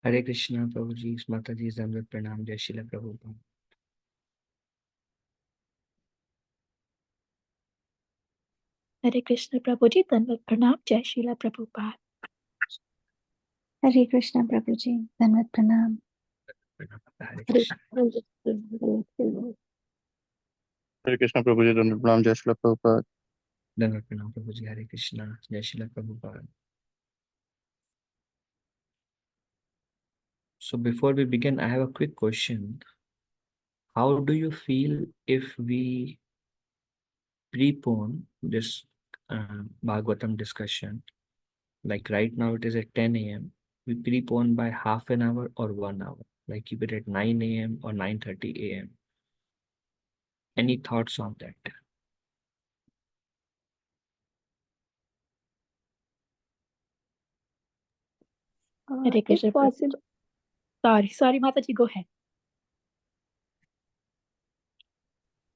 हरे कृष्णा प्रभु जी, माता जी दंडवत प्रणाम। जय शिला प्रभुपाद। हरे कृष्ण प्रभु जी, दंडवत प्रणाम। जय श्रीला प्रभुपाद। हरे कृष्णा प्रभु जी, दंडवत प्रणाम। हरे हरे कृष्ण। हरे कृष्ण प्रभु जी, दंडवत प्रणाम। जय श्री प्रभुपाद। दंडवत प्रणाम प्रभु जी। हरे कृष्णा। जय शिला Prabhupada. So before we begin, I have a quick question. How do you feel if we prepone this Bhagavatam discussion? Like right now it is at 10 a.m. We prepone by half an hour or 1 hour. Like keep it at 9 a.m. or 9:30 a.m. Any thoughts on that? Hare If Krishna Prabhu. possible, Sorry, माता जी, go ahead.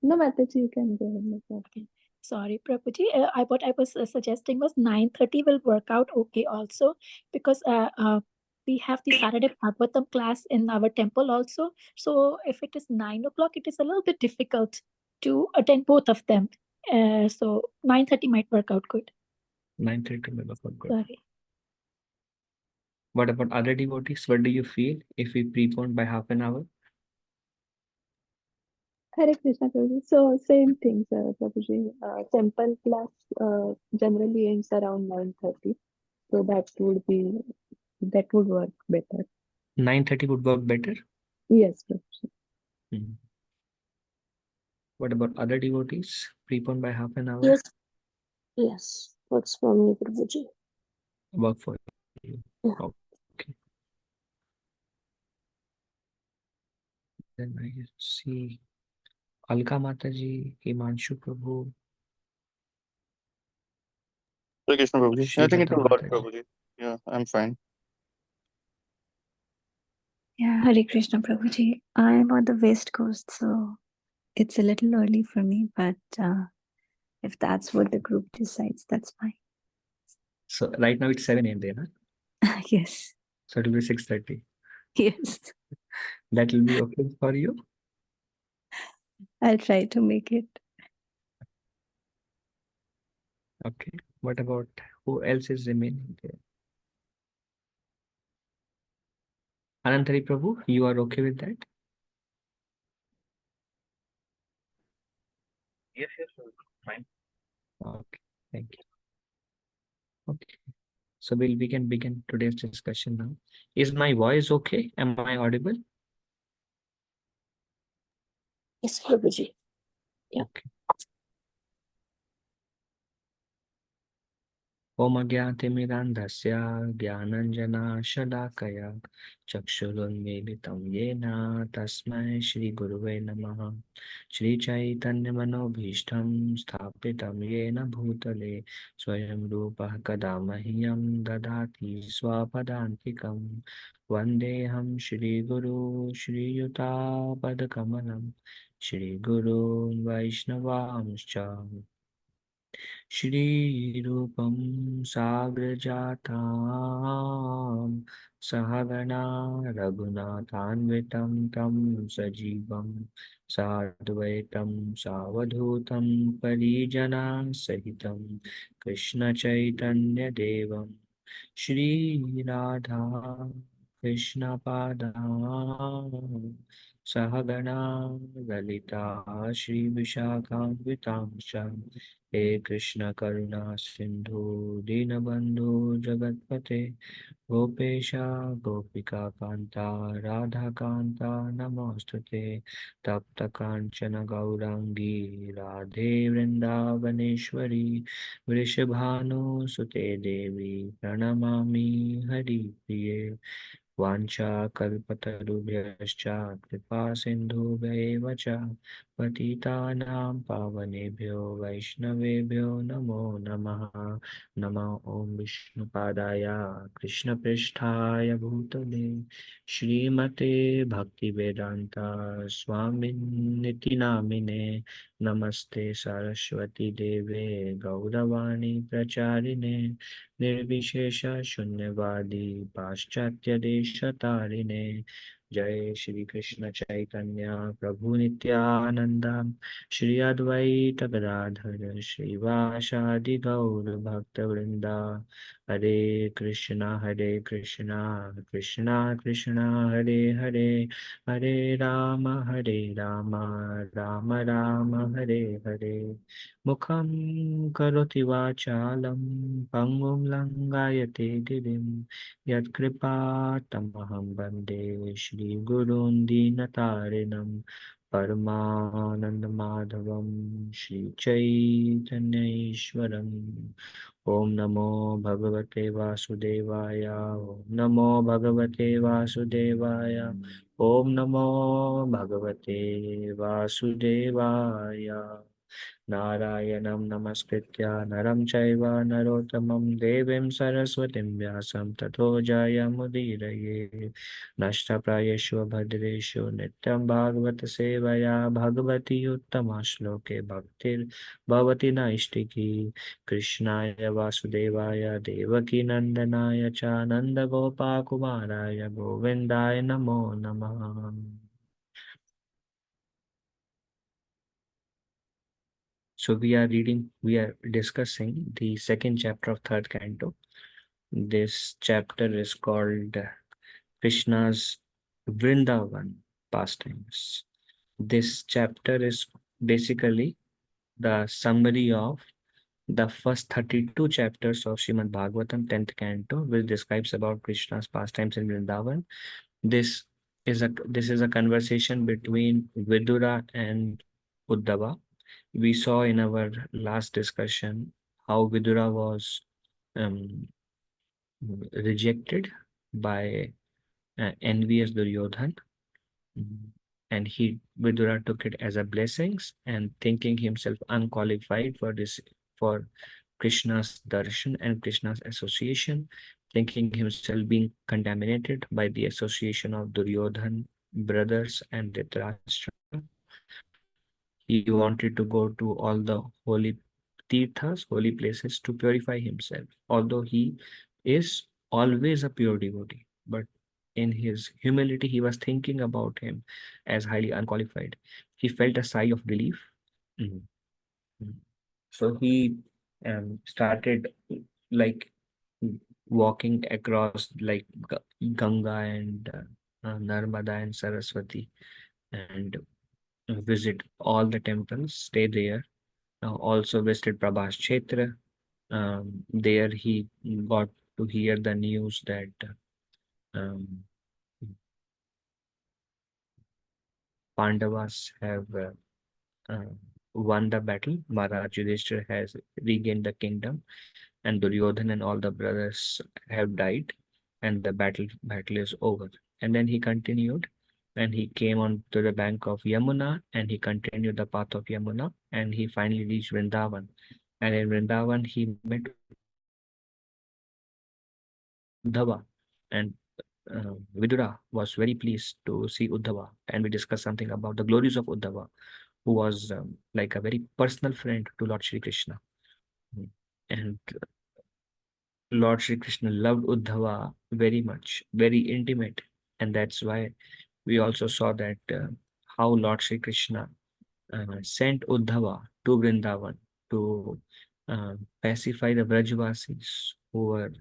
no, Mataji, you can go ahead. No problem. Okay. Sorry, Prabhuji. What I was suggesting was 9:30 will work out okay also, because we have the Saturday Bhagavatam class in our temple also. So if it is 9 o'clock, it is a little bit difficult to attend both of them. So 9:30 might work out good. 9:30 will work out good. Sorry. What about other devotees? What do you feel if we prepone by half an hour? Hare Krishna Prabhuji. So same thing, sir, Prabhuji. Temple class generally ends around 9:30. So that would work better. 9:30 would work better. Yes, Prabhuji. Hmm. What about other devotees? Prepone by half an hour. Yes, works for me, Prabhuji. Work for you. Yeah. Okay. Then I see Alka Mataji, Himanshu Prabhu, Hare Krishna Prabhuji. I think it Srilata will work, Mataji. Prabhuji. Yeah, I'm fine. Yeah, Hare Krishna Prabhu ji. I'm on the West Coast, so it's a little early for me, but if that's what the group decides, that's fine. So right now it's 7 a.m. there, huh? Yes. So it will be 6:30. Yes. That will be okay for you? I'll try to make it. Okay. What about who else is remaining there? Anantari Prabhu, you are okay with that? Yes, fine. Okay. Thank you. Okay. So we can begin today's discussion now. Is my voice okay? Am I audible? Yes, Prabhuji. Yeah. Okay. Om Agyatimirandhasya Gyananjana-Shalakaya Chakshurunmilitam Yena Tasmai Shri Guruve Namaha. Shri Chaitanya Manobhishtam Sthapitam Yena Bhutale Swayam Rupah Kada Mahyam Dadati Swapadantikam Vandeham Shri Guru Shri Yuta Padakamalam Shri Guru Vaishnavamscha श्रीरूपं साग्रजातां सहगणा रघुनाथान्वितं तं सजीवं साद्वैतं सावधूतं परिजनसहितं कृष्णचैतन्यदेवं श्रीराधा कृष्णपादां सहगणा ललिता श्रीविशाखान्वितांश्च हे कृष्ण करुणा सिंधु दीनबंधु जगतपते गोपेशा गोपिका कांता राधा कांता नमोस्तुते तप्त कांचन गौरांगी राधे वृंदावनेश्वरी वृषभानुसुते देवी प्रणमामि हरिप्रिये वाञ्छाकल्पतरुभ्यश्च कृपा सिन्धुभ्यैव च पतितानां पावनेभ्यो वैष्णवेभ्यो नमो नमः। नमो ॐ विष्णुपादाय कृष्णपृष्ठाय भूतले श्रीमते भक्तिवेदान्ता स्वामिन्निति नामिने। नमस्ते सरस्वती देवे गौरवाणी प्रचारिणे निर्विशेष शून्यवादी पाश्चात्य देशतारिणे। जय श्री कृष्ण चैतन्य प्रभु नित्यानंद श्री अद्वैत गदाधर श्रीवासादि गौर भक्त वृंदा। हरे कृष्णा कृष्णा कृष्णा हरे हरे, हरे राम राम राम हरे हरे। मुखं करोति वाचालं पङ्गुं लङ्घयते गिरिं यत्कृपातमहं वन्दे श्रीगुरून् दीनतारिणं परमानन्दमाधवं श्रीचैतन्यैश्वरम्। ॐ नमो भगवते वासुदेवाय, ॐ नमो भगवते वासुदेवाय, ॐ नमो भगवते वासुदेवाय। नारायणं नमस्कृत्य नरं चैव नरोत्तमं देवीं सरस्वतीं व्यासं ततो जयमुदीरये। नष्टप्रायेषु भद्रेषु नित्यं भागवत सेवया भगवती उत्तमा श्लोके भक्तिर्भवति नैष्टिकी। कृष्णाय वासुदेवाय देवकी नन्दनाय च नन्दगोपाकुमाराय गोविन्दाय नमो नमः। So we are discussing the second chapter of third canto. This chapter is called Krishna's Vrindavan pastimes. This chapter is basically the summary of the first 32 chapters of Shrimad Bhagavatam, 10th canto, which describes about Krishna's pastimes in Vrindavan. This is a conversation between Vidura and Uddhava. We saw in our last discussion how Vidura was um, rejected by envious Duryodhan. And Vidura took it as a blessings, and thinking himself unqualified for Krishna's darshan and Krishna's association, thinking himself being contaminated by the association of Duryodhan brothers and Dhritarashtra. He wanted to go to all the holy tirthas, holy places, to purify himself, although he is always a pure devotee. But in his humility, he was thinking about him as highly unqualified. He felt a sigh of relief. Mhm. Mhm. So he started like walking across like Ganga and Narmada and Saraswati, and visit all the temples, stay there. Also visited Prabhas Kshetra. There he got to hear the news that um, Pandavas have uh, won the battle. Maharaj Yudhishthira has regained the kingdom, and Duryodhan and all the brothers have died, and the battle is over. And then he continued, and he came on to the bank of Yamuna, and he continued the path of Yamuna, and he finally reached Vrindavan. And in Vrindavan, he met Uddhava, and Vidura was very pleased to see Uddhava, and we discussed something about the glories of Uddhava, who was like a very personal friend to Lord Shri Krishna. And Lord Shri Krishna loved Uddhava very much, very intimate. And that's why we also saw that how Lord Shri Krishna sent Uddhava to Vrindavan to pacify the Vrajvasis who were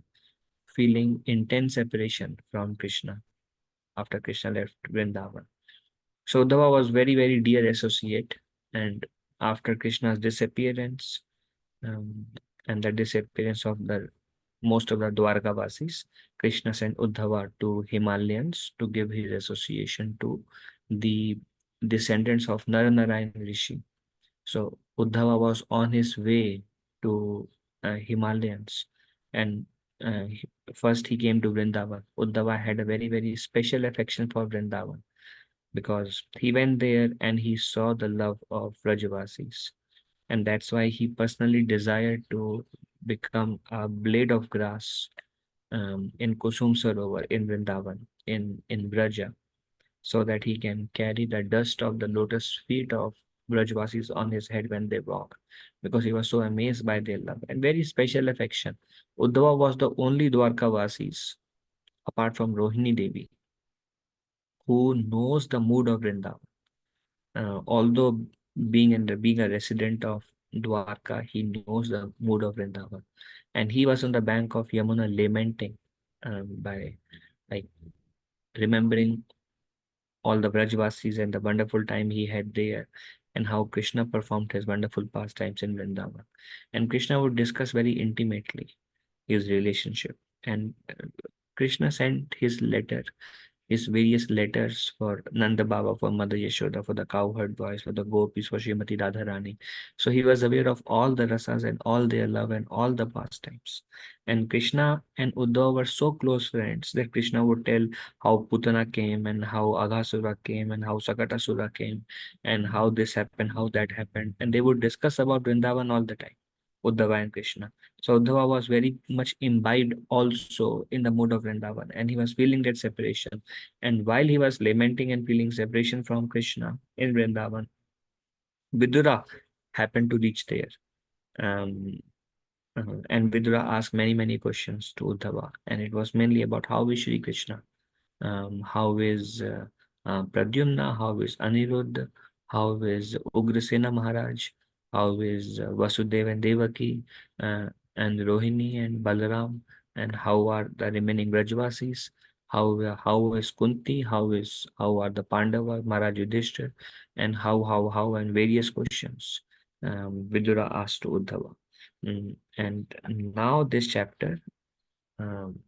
feeling intense separation from Krishna after Krishna left Vrindavan. So Uddhava was very, very dear associate. And after Krishna's disappearance um, and the disappearance of the most of the Dwarkavasis, Krishna sent Uddhava to Himalayans to give his association to the descendants of Naranarayan Rishi. So Uddhava was on his way to Himalayas, and first he came to Vrindavan. Uddhava had a very, very special affection for Vrindavan. because he went there and he saw the love of Vrajavasis. And that's why he personally desired to become a blade of grass in Kusum Sarovar, in Vrindavan, in Vraja, so that he can carry the dust of the lotus feet of Brajvasis on his head when they walk, because he was so amazed by their love and very special affection. Uddhava was the only Dwarkavasis, apart from Rohini Devi, who knows the mood of Vrindavan. Although being a resident of Dwarka, he knows the mood of Vrindavan. And he was on the bank of Yamuna lamenting by like remembering all the Brajvasis and the wonderful time he had there, and how Krishna performed his wonderful pastimes in Vrindavan. And Krishna would discuss very intimately his relationship. And Krishna sent his various letters for Nanda Baba, for Mother Yashoda, for the cowherd boys, for the gopis, for Srimati Radharani. So he was aware of all the rasas and all their love and all the pastimes. And Krishna and Uddhava were so close friends that Krishna would tell how Putana came and how Aghasura came and how Sakatasura came and how this happened, how that happened. And they would discuss about Vrindavan all the time, Uddhava and Krishna. So Uddhava was very much imbibed also in the mood of Vrindavan, and he was feeling that separation. And while he was lamenting and feeling separation from Krishna in Vrindavan, Vidura happened to reach there. Um, and Vidura asked many questions to Uddhava, and it was mainly about how is Shri Krishna, how is Pradyumna, how is Aniruddha, how is Ugrasena Maharaj, how is Vasudeva and Devaki, and Rohini and Balaram, and how are the remaining Brajvasis, how is Kunti, how are the Pandava, Maharaj Yudhishthir, and how, and various questions Vidura asked to Uddhava. And now this chapter um,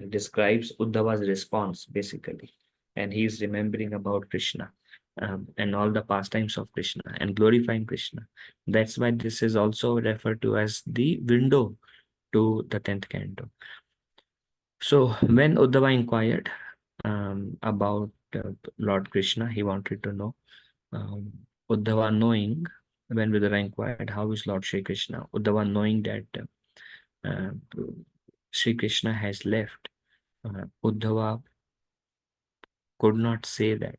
describes Uddhava's response basically, and he is remembering about Krishna and all the pastimes of Krishna and glorifying Krishna. That's why this is also referred to as the window to the 10th canto. So when Uddhava inquired about Lord Krishna, he wanted to know. Uddhava knowing, when Vidura inquired, how is Lord Sri Krishna? Uddhava knowing that uh, Sri Krishna has left, Uddhava could not say that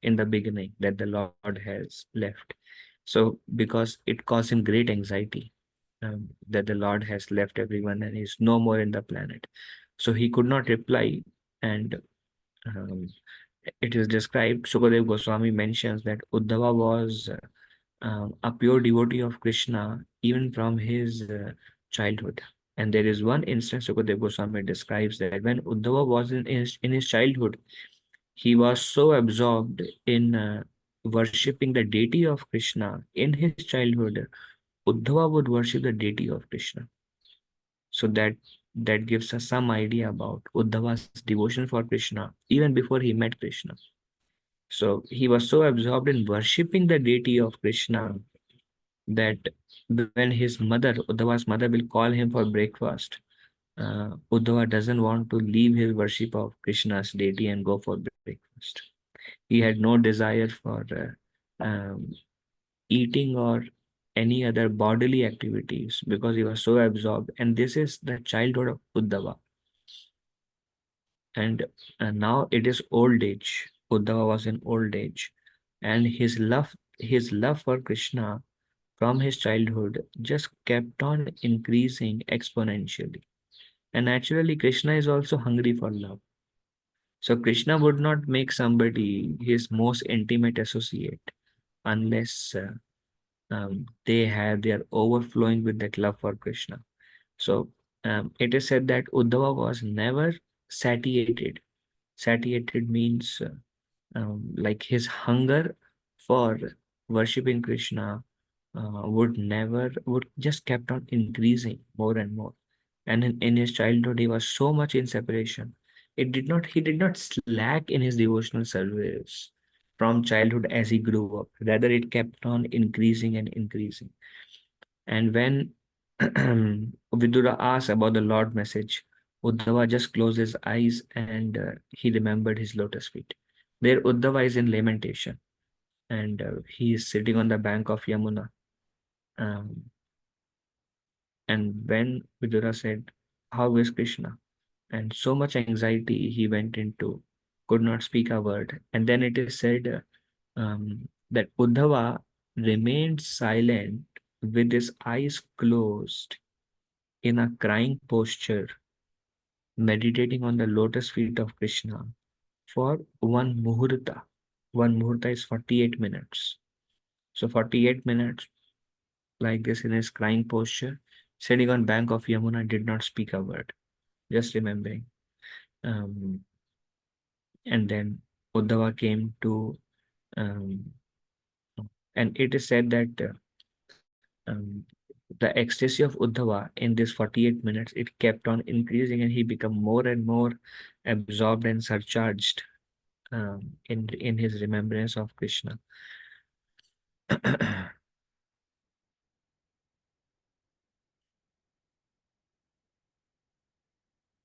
in the beginning that the Lord has left. So because it caused him great anxiety that the Lord has left everyone and is no more in the planet. So he could not reply. And um, it is described, Sukadev Goswami mentions that Uddhava was a pure devotee of Krishna even from his childhood. And there is one instance Sukadev Goswami describes that when Uddhava was in his childhood, he was so absorbed in worshipping the deity of Krishna in his childhood. Uddhava would worship the deity of Krishna. So that gives us some idea about Uddhava's devotion for Krishna even before he met Krishna. So he was so absorbed in worshipping the deity of Krishna that when his mother, Uddhava's mother, will call him for breakfast, Uddhava doesn't want to leave his worship of Krishna's deity and go for breakfast. He had no desire for eating or any other bodily activities because he was so absorbed. And this is the childhood of Uddhava. And now it is old age. Uddhava was in old age, and his love for Krishna from his childhood just kept on increasing exponentially. And naturally, Krishna is also hungry for love. So Krishna would not make somebody his most intimate associate unless they are overflowing with that love for Krishna. So it is said that Uddhava was never satiated. Satiated means like his hunger for worshipping Krishna would just kept on increasing more and more. And in his childhood, he was so much in separation. He did not slack in his devotional service from childhood as he grew up. Rather, it kept on increasing and increasing. And when Vidura asked about the Lord message, Uddhava just closed his eyes and he remembered his lotus feet. There Uddhava is in lamentation, and he is sitting on the bank of Yamuna. Um, and when Vidura said, "How is Krishna?" and so much anxiety he went into, could not speak a word. And then it is said that Uddhava remained silent with his eyes closed in a crying posture, meditating on the lotus feet of Krishna for one muhurta. One muhurta is 48 minutes. So 48 minutes like this in his crying posture, sitting on bank of Yamuna, did not speak a word, just remembering. Um, and then Uddhava came to, um, and it is said that the ecstasy of Uddhava in this 48 minutes, it kept on increasing, and he became more and more absorbed and surcharged in his remembrance of Krishna.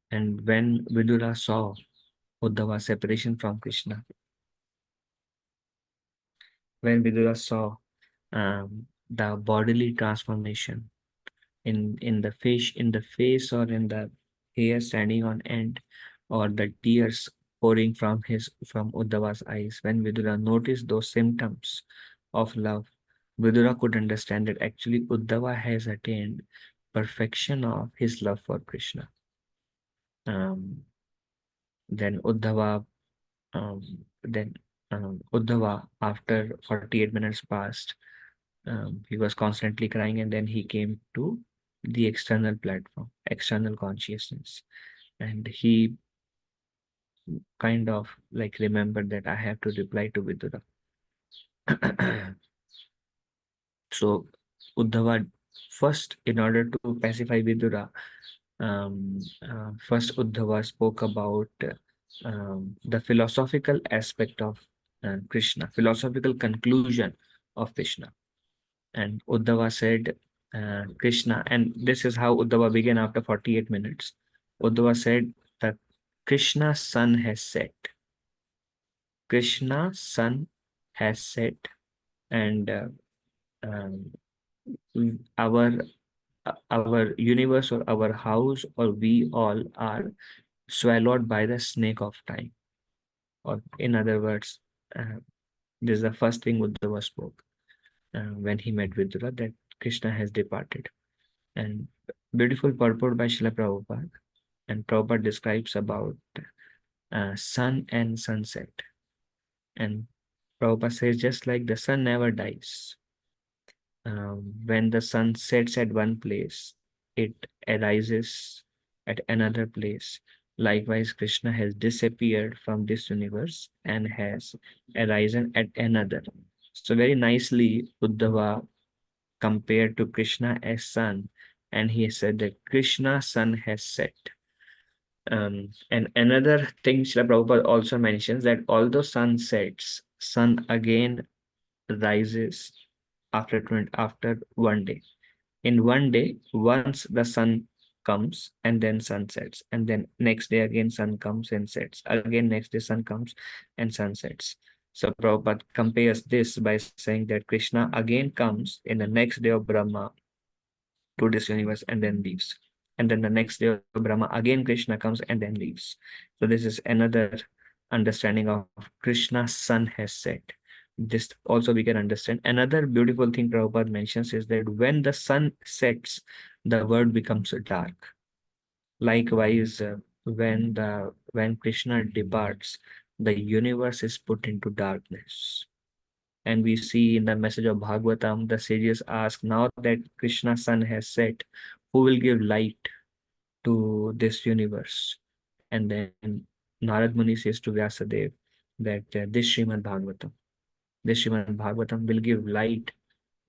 And when Vidura saw Uddhava's separation from Krishna, when Vidura saw the bodily transformation in the face or in the hair standing on end, or the tears pouring from Uddhava's eyes, when Vidura noticed those symptoms of love, Vidura could understand that actually Uddhava has attained perfection of his love for Krishna. Um, then Uddhava, um, then Uddhava, after 48 minutes passed, he was constantly crying, and then he came to the external platform, external consciousness, and he kind of like remembered that I have to reply to Vidura. So Uddhava first, in order to pacify Vidura, first Uddhava spoke about the philosophical aspect of Krishna, philosophical conclusion of Krishna. And Uddhava said, Krishna, and this is how Uddhava began after 48 minutes. Uddhava said that Krishna's sun has set. Krishna's sun has set, and um, our our universe or our house or we all are swallowed by the snake of time. Or in other words, this is the first thing Uddhava spoke when he met Vidura, that Krishna has departed. And beautiful purport by Srila Prabhupada. And Prabhupada describes about sun and sunset. And Prabhupada says, just like the sun never dies, when the sun sets at one place, it arises at another place. Likewise, Krishna has disappeared from this universe and has arisen at another. So very nicely, Uddhava compared to Krishna as sun, and he said that Krishna's sun has set. And another thing Srila Prabhupada also mentions, that although sun sets, sun again rises after one day. In one day, once the sun comes and then sun sets, and then next day again sun comes and sets. Again next day sun comes and sun sets. So Prabhupada compares this by saying that Krishna again comes in the next day of Brahma to this universe and then leaves. And then the next day of Brahma, again Krishna comes and then leaves. So this is another understanding of Krishna's sun has set. This also we can understand. Another beautiful thing Prabhupada mentions is that when the sun sets, the world becomes dark. Likewise, when Krishna departs, the universe is put into darkness. And we see in the message of Bhagavatam, the sages ask, now that Krishna's sun has set, who will give light to this universe? And then Narad Muni says to Vyasadeva that this Shrimad Bhagavatam will give light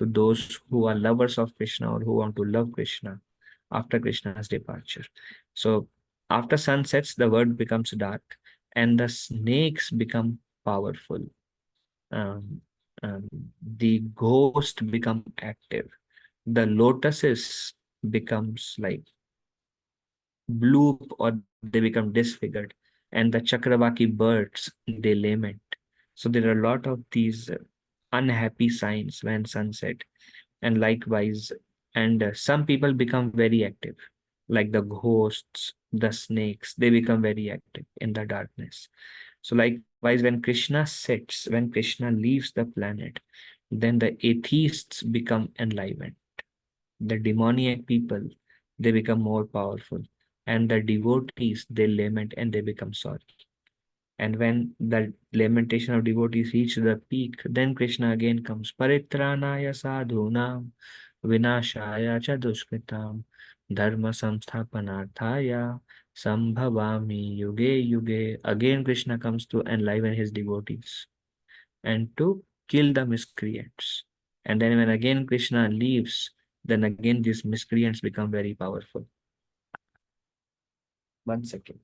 to those who are lovers of Krishna or who want to love Krishna after Krishna's departure. So after sun sets, the world becomes dark and the snakes become powerful. Um, the ghost become active. The lotuses becomes like bloop or they become disfigured, and the Chakravaki birds, they lament. So there are a lot of these unhappy signs when sunset, and likewise, and some people become very active, like the ghosts, the snakes, they become very active in the darkness. So likewise, when Krishna sets, when Krishna leaves the planet, then the atheists become enlivened. The demoniac people, they become more powerful, and the devotees, they lament and they become sorry. And when the lamentation of devotees reach the peak, then Krishna again comes. Paritranaya sadhunam vinashaya cha dushkritam dharma samsthapanarthaya sambhavami yuge yuge. Again Krishna comes to enliven his devotees and to kill the miscreants. And then when again Krishna leaves, then again these miscreants become very powerful. 1 second.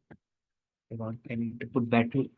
I need to put battery.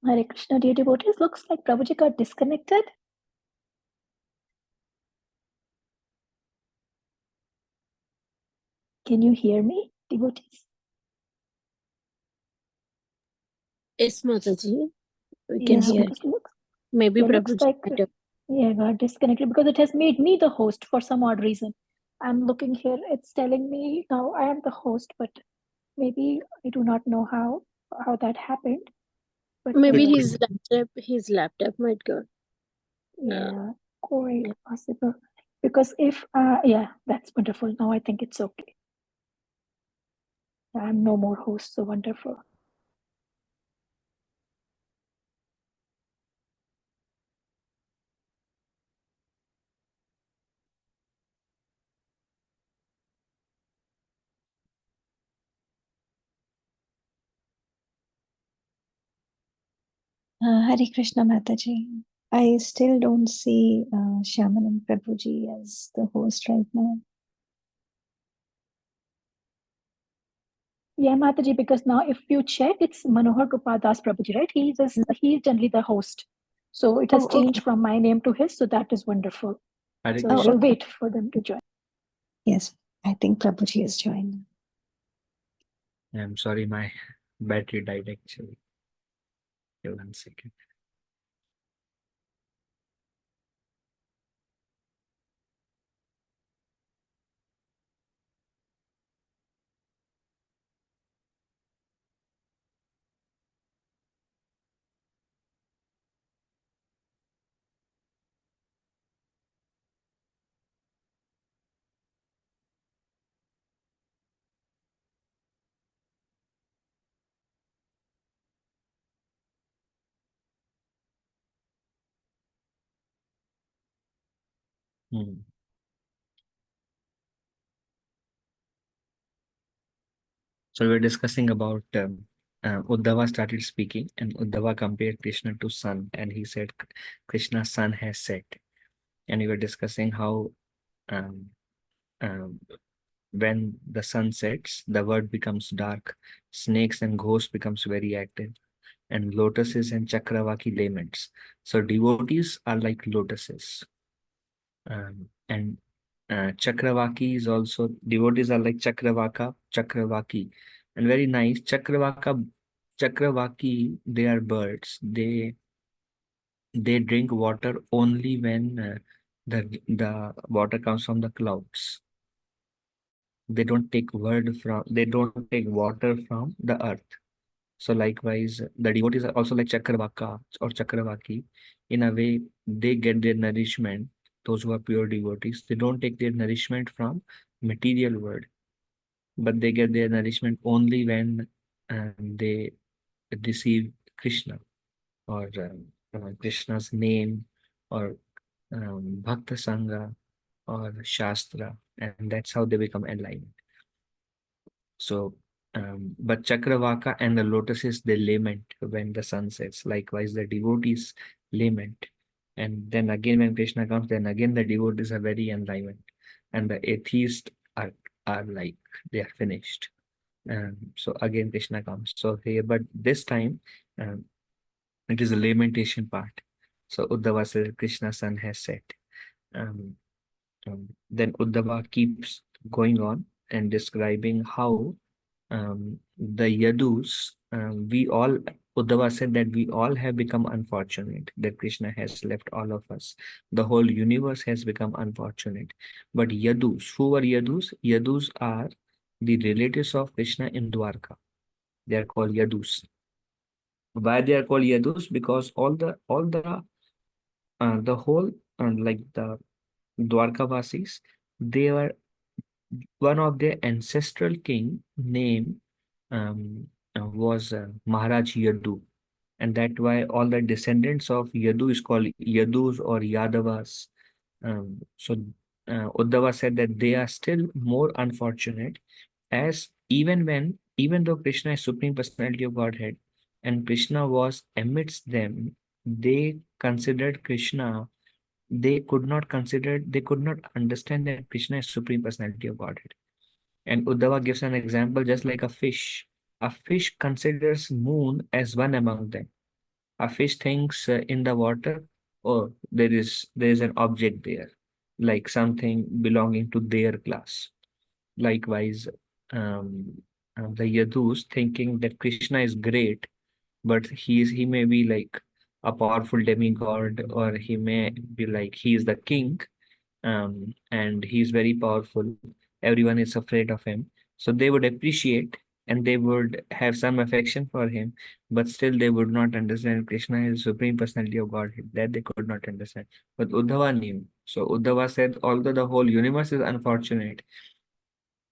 Hare Krishna, dear devotees, looks like Prabhuji got disconnected. Can you hear me, devotees? Yes, Mataji. We Yeah, can hear. because looks, Maybe yeah, looks Prabhuji like might have. yeah, got disconnected because it has made me the host for some odd reason. I'm looking here, it's telling me now I am the host, but maybe I do not know how that happened. But Maybe Good. his laptop might go. yeah, quite Yeah. possible. Because if yeah, that's wonderful. Now I think it's okay. I'm no more host, so wonderful. Hare Krishna Mataji. I still don't see Shyamanand Prabhuji as the host right now. Yeah, Mataji, because now if you check, it's Manohar Gopal Das Prabhuji, right? He's generally the host. So it has Oh, changed okay. from my name to his, so that is wonderful. Hare So Oh, Krishna. we'll okay. wait for them to join. Yes, I think Prabhuji has joined. I'm sorry, my battery died actually. Okay, 1 second. Hmm. So we were discussing about Uddhava started speaking, and Uddhava compared Krishna to sun, and he said Krishna's sun has set. And we were discussing how um, um, when the sun sets, the world becomes dark, snakes and ghosts becomes very active, and lotuses and chakravaki laments. So devotees are like lotuses, and chakravaki is also devotees are like chakravaki, and very nice chakravaki. They are birds. They drink water only when the water comes from the clouds. They don't take water from the earth. So likewise, the devotees are also like Chakravaka or Chakravaki. In a way, they get their nourishment. Those who are pure devotees, they don't take their nourishment from material world, but they get their nourishment only when they receive Krishna or Krishna's name or Bhakta Sangha or Shastra, and that's how they become enlightened. So, but Chakravaka and the lotuses, they lament when the sun sets. Likewise, the devotees lament. And then again, when Krishna comes, then again the devotees are very enlightened. And the atheists are like, they are finished. So again, Krishna comes. So here, but this time, it is a lamentation part. So Uddhava says, Krishna's sun has set. Um, then Uddhava keeps going on and describing how the Yadus, Uddhava said that we all have become unfortunate, that Krishna has left all of us. The whole universe has become unfortunate. But Yadus, who were Yadus? Yadus are the relatives of Krishna in Dwarka. They are called Yadus. Why they are called Yadus? Because the whole, like the Dwarkavasis, they were one of their ancestral king name was Maharaj Yadu, and that why all the descendants of Yadu is called Yadus or Yadavas. So Uddhava said that they are still more unfortunate, as even though Krishna is Supreme Personality of Godhead and Krishna was amidst them, they considered Krishna. They could not understand that Krishna is Supreme Personality of Godhead. And Uddhava gives an example just like a fish. A fish considers moon as one among them. A fish thinks in the water, oh, there is an object there, like something belonging to their class. Likewise, the Yadus thinking that Krishna is great, but he may be like a powerful demigod, or he may be like he is the king, and he's very powerful. Everyone is afraid of him. So they would appreciate and they would have some affection for him, but still they would not understand Krishna is Supreme Personality of Godhead. That they could not understand. But Uddhava knew. So Uddhava said, although the whole universe is unfortunate,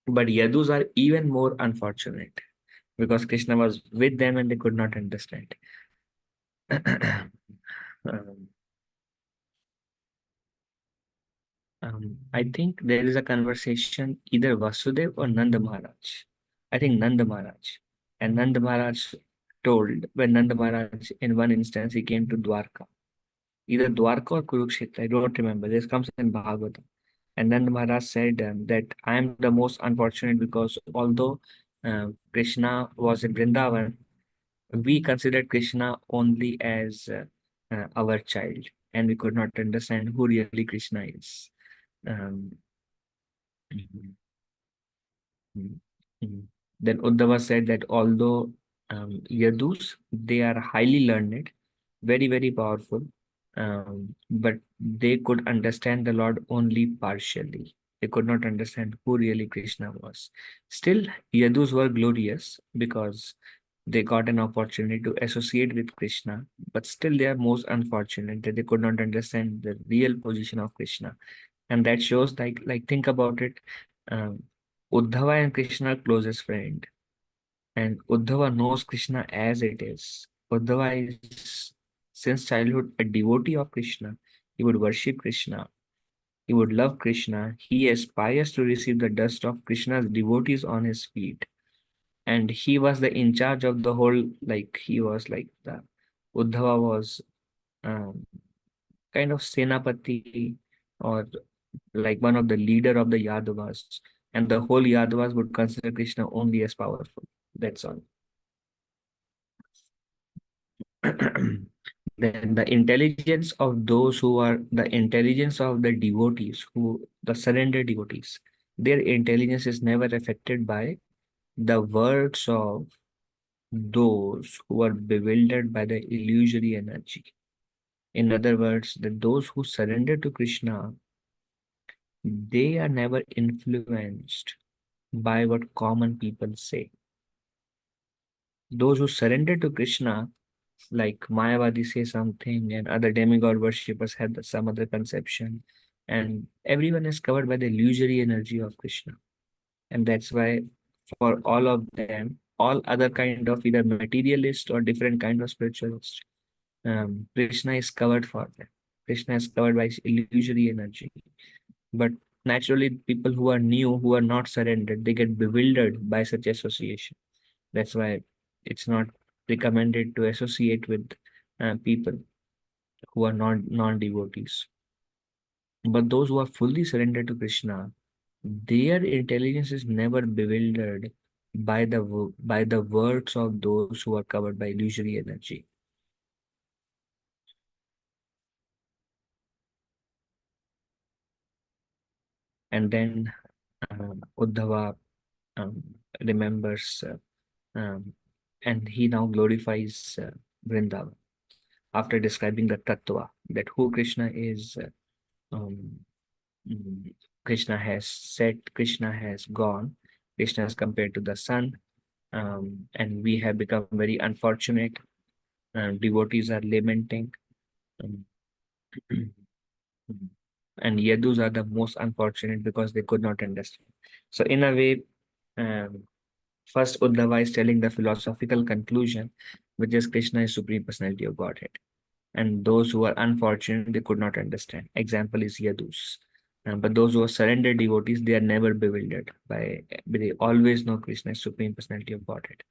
but Yadus are even more unfortunate because Krishna was with them and they could not understand. Um, I think there is a conversation either Vasudev or Nanda Maharaj. I think Nanda Maharaj. And Nanda Maharaj told when Nanda Maharaj, in one instance, he came to Dwarka. Either Dwarka or Kurukshetra, I don't remember. This comes in Bhagavatam. And Nanda Maharaj said that I am the most unfortunate because although Krishna was in Vrindavan, we considered Krishna only as our child, and we could not understand who really Krishna is. Um, mhm, mhm, mhm. Then Uddhava said that although Yadus, they are highly learned, very, very powerful, but they could understand the Lord only partially. They could not understand who really Krishna was. Still, Yadus were glorious because they got an opportunity to associate with Krishna, but still they are most unfortunate that they could not understand the real position of Krishna. And that shows like think about it. Um, Uddhava and Krishna are closest friend, and Uddhava knows Krishna as it is. Uddhava is since childhood a devotee of Krishna. He would worship Krishna. He would love Krishna. He aspires to receive the dust of Krishna's devotees on his feet. And he was the in charge of the whole, like he was like the Uddhava was um, kind of Senapati or like one of the leader of the Yadavas. And the whole Yadavas would consider Krishna only as powerful. That's all. Then the intelligence of those who are the intelligence of the devotees, who the surrendered devotees, their intelligence is never affected by the words of those who are bewildered by the illusory energy. In other words, that those who surrender to Krishna, they are never influenced by what common people say. Those who surrender to Krishna, like Mayavadi say something and other demigod worshippers have some other conception, and everyone is covered by the illusory energy of Krishna. And that's why for all of them, all other kind of either materialist or different kind of spiritualists, Krishna is covered for them. Krishna is covered by his illusory energy. But naturally, people who are new, who are not surrendered, they get bewildered by such association. That's why it's not recommended to associate with people who are not non-devotees. But those who are fully surrendered to Krishna, their intelligence is never bewildered by the words of those who are covered by illusory energy. And then Uddhava remembers and he now glorifies Vrindavan after describing the tattva, that who Krishna is. Um, Krishna has said, Krishna has gone, Krishna is compared to the sun, and we have become very unfortunate. Devotees are lamenting. Um, and Yadus are the most unfortunate because they could not understand. So in a way, first Uddhava is telling the philosophical conclusion, which is Krishna is Supreme Personality of Godhead. And those who are unfortunate, they could not understand. Example is Yadus. But those who are surrendered devotees, they are never bewildered they always know Krishna is Supreme Personality of Godhead.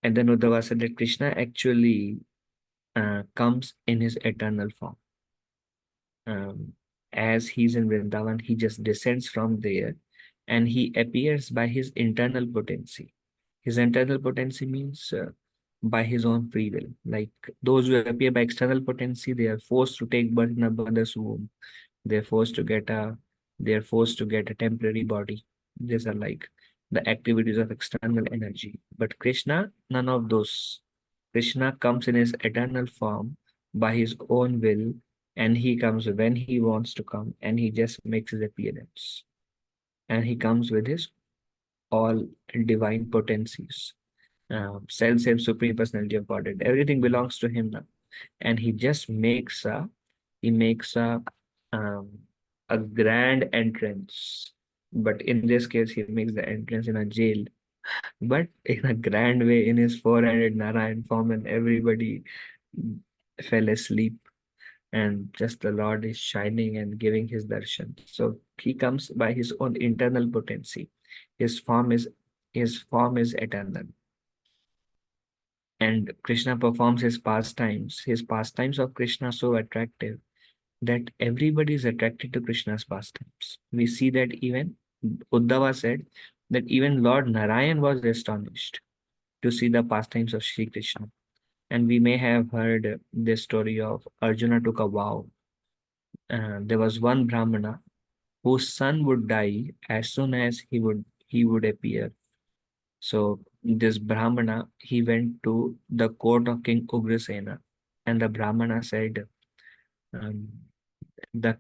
And then Uddhava said that Krishna actually comes in his eternal form. As he's in Vrindavan, he just descends from there and he appears by his internal potency. His internal potency means by his own free will. Like those who appear by external potency, they are forced to take birth in a mother's womb. They're forced to get a temporary body. These are like the activities of external energy. But Krishna, none of those. Krishna comes in his eternal form by his own will, and he comes when he wants to come, and he just makes his appearance. And he comes with his all divine potencies. Self-same Supreme Personality of Godhead. Everything belongs to him now. And he just makes a um, a grand entrance. But in this case, he makes the entrance in a jail, but in a grand way, in his four-handed Narayan form, and everybody fell asleep. And just the Lord is shining and giving his darshan. So he comes by his own internal potency. His form is eternal. And Krishna performs his pastimes. His pastimes of Krishna are so attractive that everybody is attracted to Krishna's pastimes. We see that even Uddhava said that even Lord Narayan was astonished to see the pastimes of Sri Krishna. And we may have heard this story of Arjuna took a vow. There was one Brahmana whose son would die as soon as he would appear. So this Brahmana, he went to the court of King Ugrasena, and the Brahmana said, um, the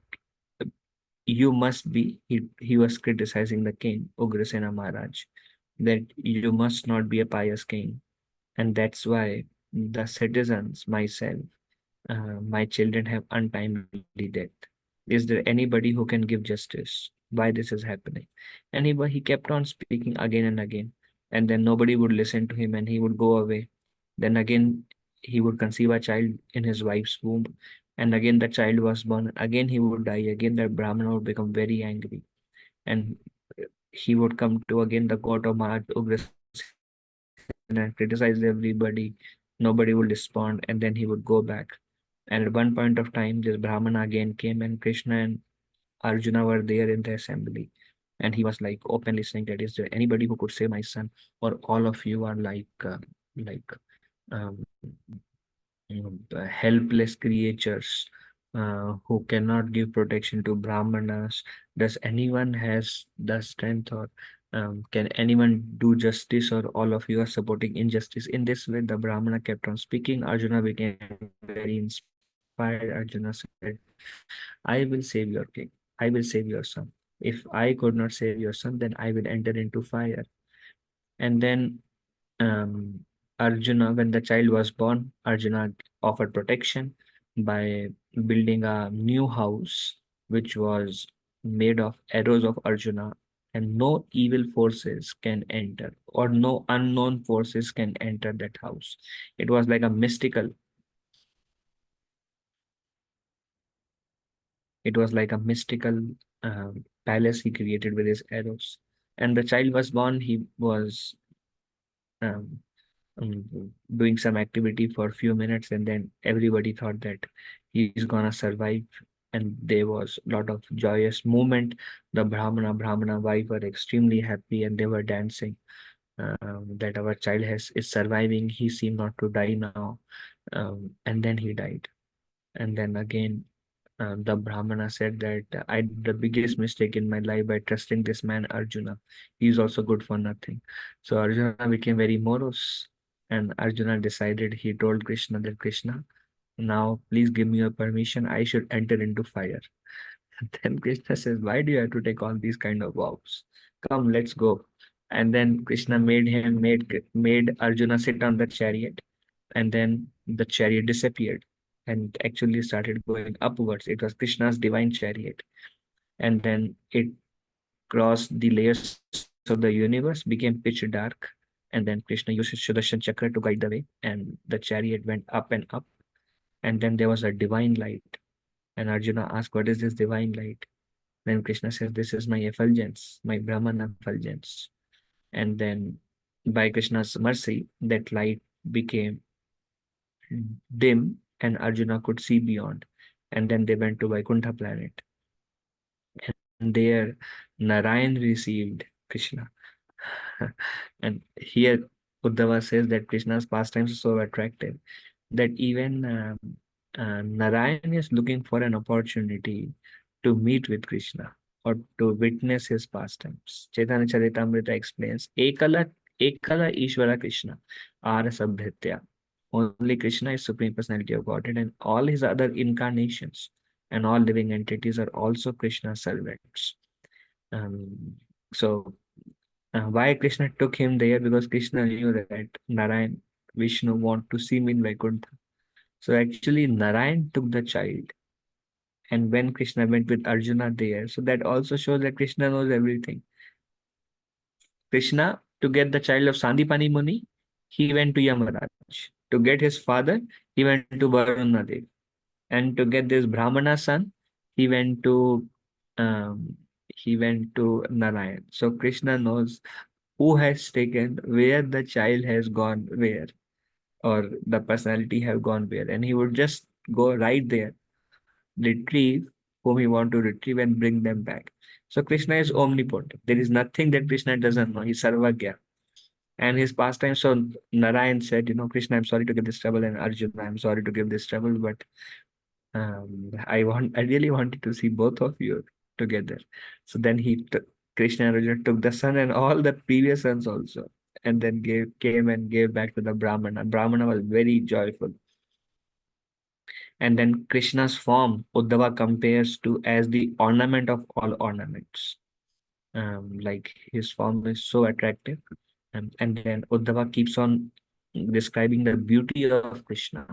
you must be, he was criticizing the king, Ugrasena Maharaj, that you must not be a pious king. And that's why the citizens, myself, my children have untimely death. Is there anybody who can give justice? Why this is happening? And he kept on speaking again and again. And then nobody would listen to him and he would go away. Then again, he would conceive a child in his wife's womb. And again the child was born. Again he would die. Again the Brahmana would become very angry, and he would come to again the court of Maharaj Ugrasen and criticize everybody. Nobody would respond, and then he would go back. And at one point of time, this Brahmana again came, and Krishna and Arjuna were there in the assembly. And he was like openly saying that, is there anybody who could save my son? Or all of you are like um, helpless creatures who cannot give protection to Brahmanas. Does anyone has the strength, or can anyone do justice, or all of you are supporting injustice? In this way, the Brahmana kept on speaking. Arjuna became very inspired. Arjuna said, I will save your king. I will save your son. If I could not save your son, then I will enter into fire. And then Arjuna, when the child was born, Arjuna offered protection by building a new house, which was made of arrows of Arjuna, and no evil forces can enter, or no unknown forces can enter that house. It was like a mystical. It was like a mystical palace he created with his arrows. And the child was born. He was um, doing some activity for a few minutes, and then everybody thought that he's gonna survive, and there was a lot of joyous movement. The Brahmana wife were extremely happy, and they were dancing, that our child is surviving. He seemed not to die now. And then he died. And then again the Brahmana said that I did the biggest mistake in my life by trusting this man Arjuna. He's also good for nothing. So Arjuna became very morose, and Arjuna decided, he told Krishna that, Krishna, now please give me your permission. I should enter into fire. Then Krishna says, why do you have to take all these kind of vows? Come, let's go. And then Krishna made Arjuna sit on the chariot, and then the chariot disappeared and actually started going upwards. It was Krishna's divine chariot. And then it crossed the layers of the universe, became pitch dark. And then Krishna used his Sudarshan Chakra to guide the way, and the chariot went up and up. And then there was a divine light. And Arjuna asked, what is this divine light? Then Krishna says, this is my effulgence, my Brahman effulgence. And then by Krishna's mercy, that light became dim and Arjuna could see beyond. And then they went to Vaikuntha planet. And there Narayan received Krishna. And here Uddhava says that Krishna's pastimes are so attractive that even Narayan is looking for an opportunity to meet with Krishna or to witness his pastimes. Chaitanya Charitamrita explains, Ekala Ishvara Krishna, Ara Sabhritya. Only Krishna is Supreme Personality of Godhead, and all his other incarnations and all living entities are also Krishna's servants. So why Krishna took him there? Because Krishna knew that Narayan, Vishnu want to see him in Vaikuntha. So actually Narayan took the child, and when Krishna went with Arjuna there, so that also shows that Krishna knows everything. Krishna, to get the child of Sandipani Muni, he went to Yamaraj. To get his father, he went to Varunadev. And to get this Brahmana son, he went to Narayan. So Krishna knows who has taken, where the child has gone where, or the personality have gone where, and he would just go right there, retrieve whom he want to retrieve and bring them back. So Krishna is omnipotent. There is nothing that Krishna doesn't know. He's Sarvagya. And his pastime. So Narayan said, Krishna, I'm sorry to give this trouble, and Arjuna, I'm sorry to give this trouble, but I really wanted to see both of you together. So then Krishna and Arjuna took the son and all the previous sons also, and then came and gave back to the Brahmana. Brahmana was very joyful. And then Krishna's form, Uddhava compares to as the ornament of all ornaments. Like his form is so attractive. And then Uddhava keeps on describing the beauty of Krishna.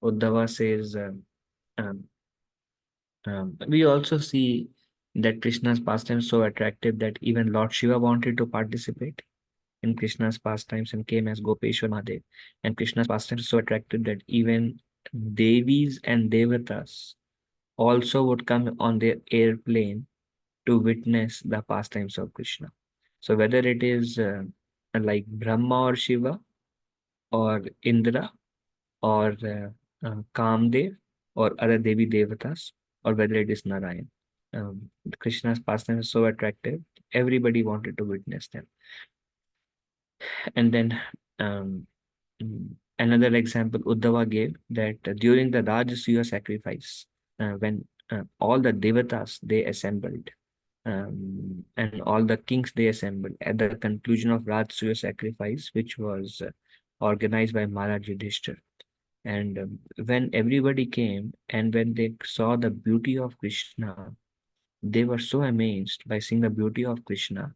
Uddhava says, we also see that Krishna's pastime is so attractive that even Lord Shiva wanted to participate in Krishna's pastimes and came as Gopeshwar Mahadev. And Krishna's pastimes is so attractive that even Devis and Devatas also would come on their airplane to witness the pastimes of Krishna. So whether it is like Brahma or Shiva or Indra or Kamdev or other Devi Devatas, or whether it is Narayan. Krishna's pastime is so attractive, everybody wanted to witness them. And then um, another example Uddhava gave that during the Rajasuya sacrifice, when all the Devatas they assembled, and all the kings they assembled at the conclusion of Rajasuya sacrifice, which was organized by Maharaj Yudhishthir. And when everybody came and when they saw the beauty of Krishna, they were so amazed by seeing the beauty of Krishna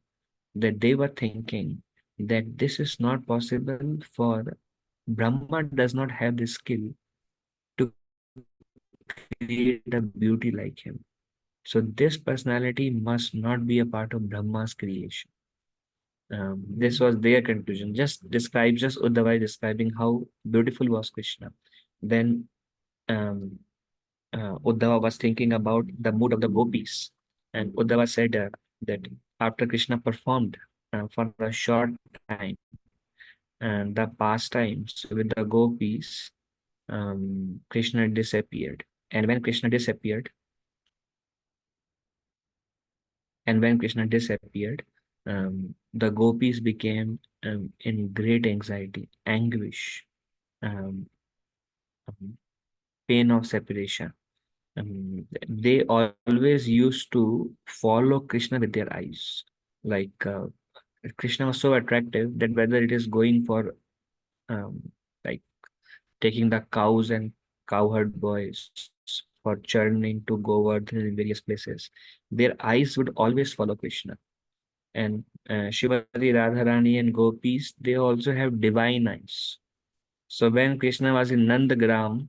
that they were thinking that this is not possible, for Brahma does not have the skill to create a beauty like him. So this personality must not be a part of Brahma's creation. This was their conclusion. Just Uddhava describing how beautiful was Krishna. Then Uddhava was thinking about the mood of the gopis. And Uddhava said that after Krishna performed for a short time, and the pastimes with the gopis, Krishna disappeared. And when Krishna disappeared, the gopis became in great anxiety, anguish, um, pain of separation. They always used to follow Krishna with their eyes. Like Krishna was so attractive that whether it is going for like taking the cows and cowherd boys for churning to Govardhan in various places, their eyes would always follow Krishna. And Shivati, Radharani, and gopis, they also have divine eyes. So when Krishna was in Nandagram,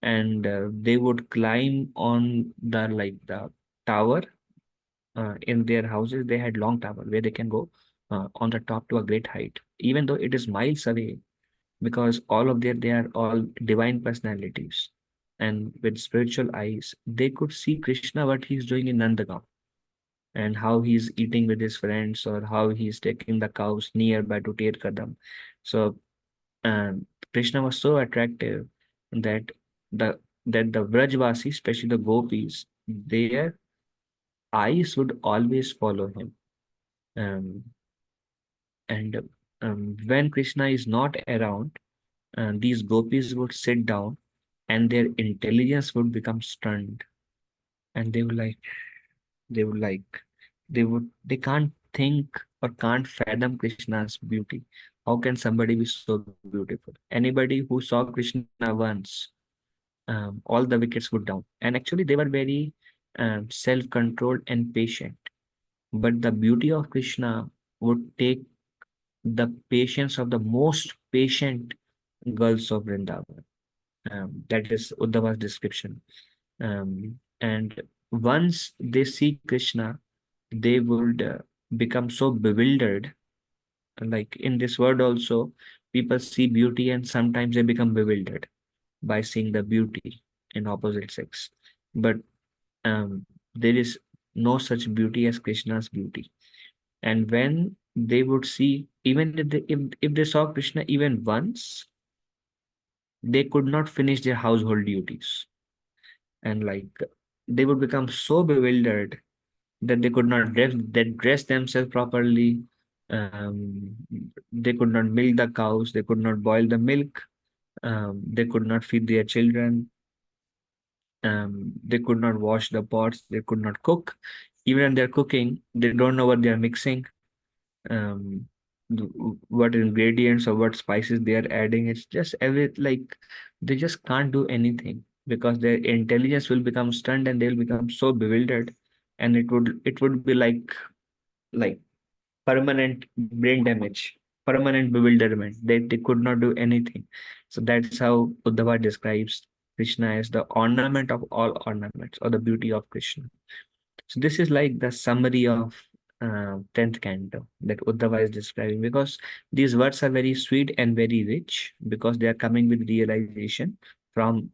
and they would climb on the tower in their houses. They had long tower where they can go on the top to a great height, even though it is miles away, because all of they are all divine personalities, and with spiritual eyes they could see Krishna what he's doing in Nandagam, and how he's eating with his friends, or how he's taking the cows nearby to take kadam. So Krishna was so attractive that the Vrajvasi, especially the gopis, their eyes would always follow him. Um, and when Krishna is not around, these gopis would sit down and their intelligence would become stunned. And they can't think or can't fathom Krishna's beauty. How can somebody be so beautiful? Anybody who saw Krishna once, all the wickets would down. And actually, they were very self-controlled and patient. But the beauty of Krishna would take the patience of the most patient girls of Vrindavan. That is Uddhava's description. And once they see Krishna, they would become so bewildered. Like in this world also, people see beauty and sometimes they become bewildered by seeing the beauty in opposite sex. But there is no such beauty as Krishna's beauty. And when they would see, even if they saw Krishna even once, they could not finish their household duties. And like they would become so bewildered that they could not dress themselves properly. Um, they could not milk the cows, they could not boil the milk, they could not feed their children, they could not wash the pots, they could not cook. Even when they're cooking, they don't know what they're mixing, um, what ingredients or what spices they are adding. It's just like they just can't do anything because their intelligence will become stunned and they'll become so bewildered, and it would be like permanent brain damage, permanent bewilderment. They could not do anything. So that's how Uddhava describes Krishna as the ornament of all ornaments, or the beauty of Krishna. So this is like the summary of 10th canto that Uddhava is describing, because these words are very sweet and very rich because they are coming with realization. from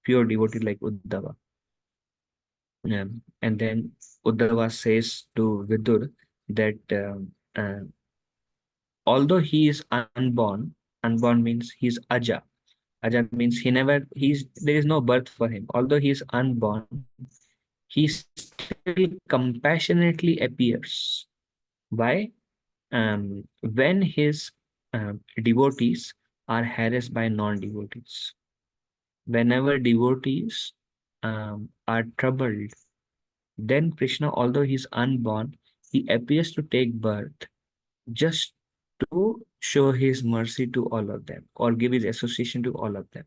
pure devotee like Uddhava. And then Uddhava says to Vidur that although he is unborn, unborn means he's Aja. Aja means there is no birth for him. Although he is unborn, he still compassionately appears. Why? When his devotees are harassed by non-devotees. Whenever devotees are troubled, then Krishna, although he is unborn, he appears to take birth just to show his mercy to all of them or give his association to all of them.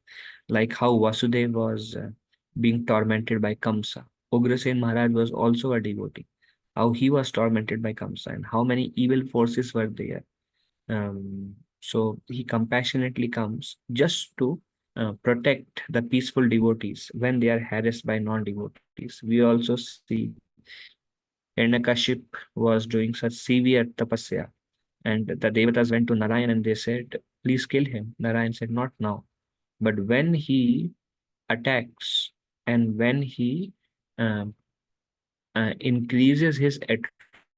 Like how Vasudeva was being tormented by Kamsa. Ugrasen Maharaj was also a devotee. How he was tormented by Kamsa and how many evil forces were there. So he compassionately comes just to protect the peaceful devotees when they are harassed by non-devotees. We also see Hiranyakashipu was doing such severe tapasya, and the devatas went to Narayan and they said, please kill him. Narayan said, not now. But when he attacks and when he um, increases his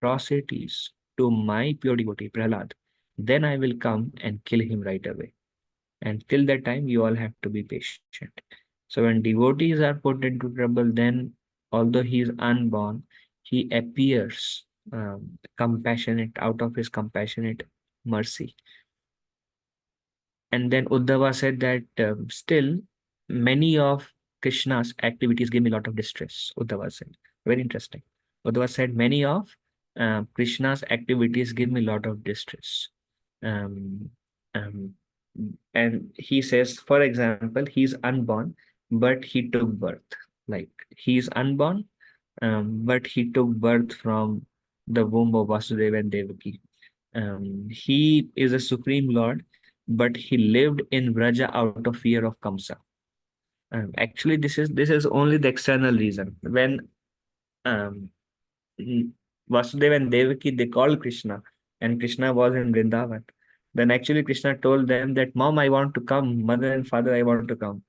atrocities to my pure devotee, Prahlad, then I will come and kill him right away. And till that time, you all have to be patient. So when devotees are put into trouble, then although he is unborn, he appears compassionate out of his compassionate mercy. And then Uddhava said that still many of Krishna's activities give me a lot of distress. Uddhava said, very interesting. Uddhava said many of Krishna's activities give me a lot of distress. Um, um, and he says, for example, he's unborn, but he took birth. Like he's unborn, but he took birth from the womb of Vasudeva and Devaki. He is a supreme lord, but he lived in Vraja out of fear of Kamsa. Actually, this is only the external reason. When um, Vasudeva and Devaki, they called Krishna, and Krishna was in Vrindavan. Then actually Krishna told them that, Mom, I want to come. Mother and father, I want to come.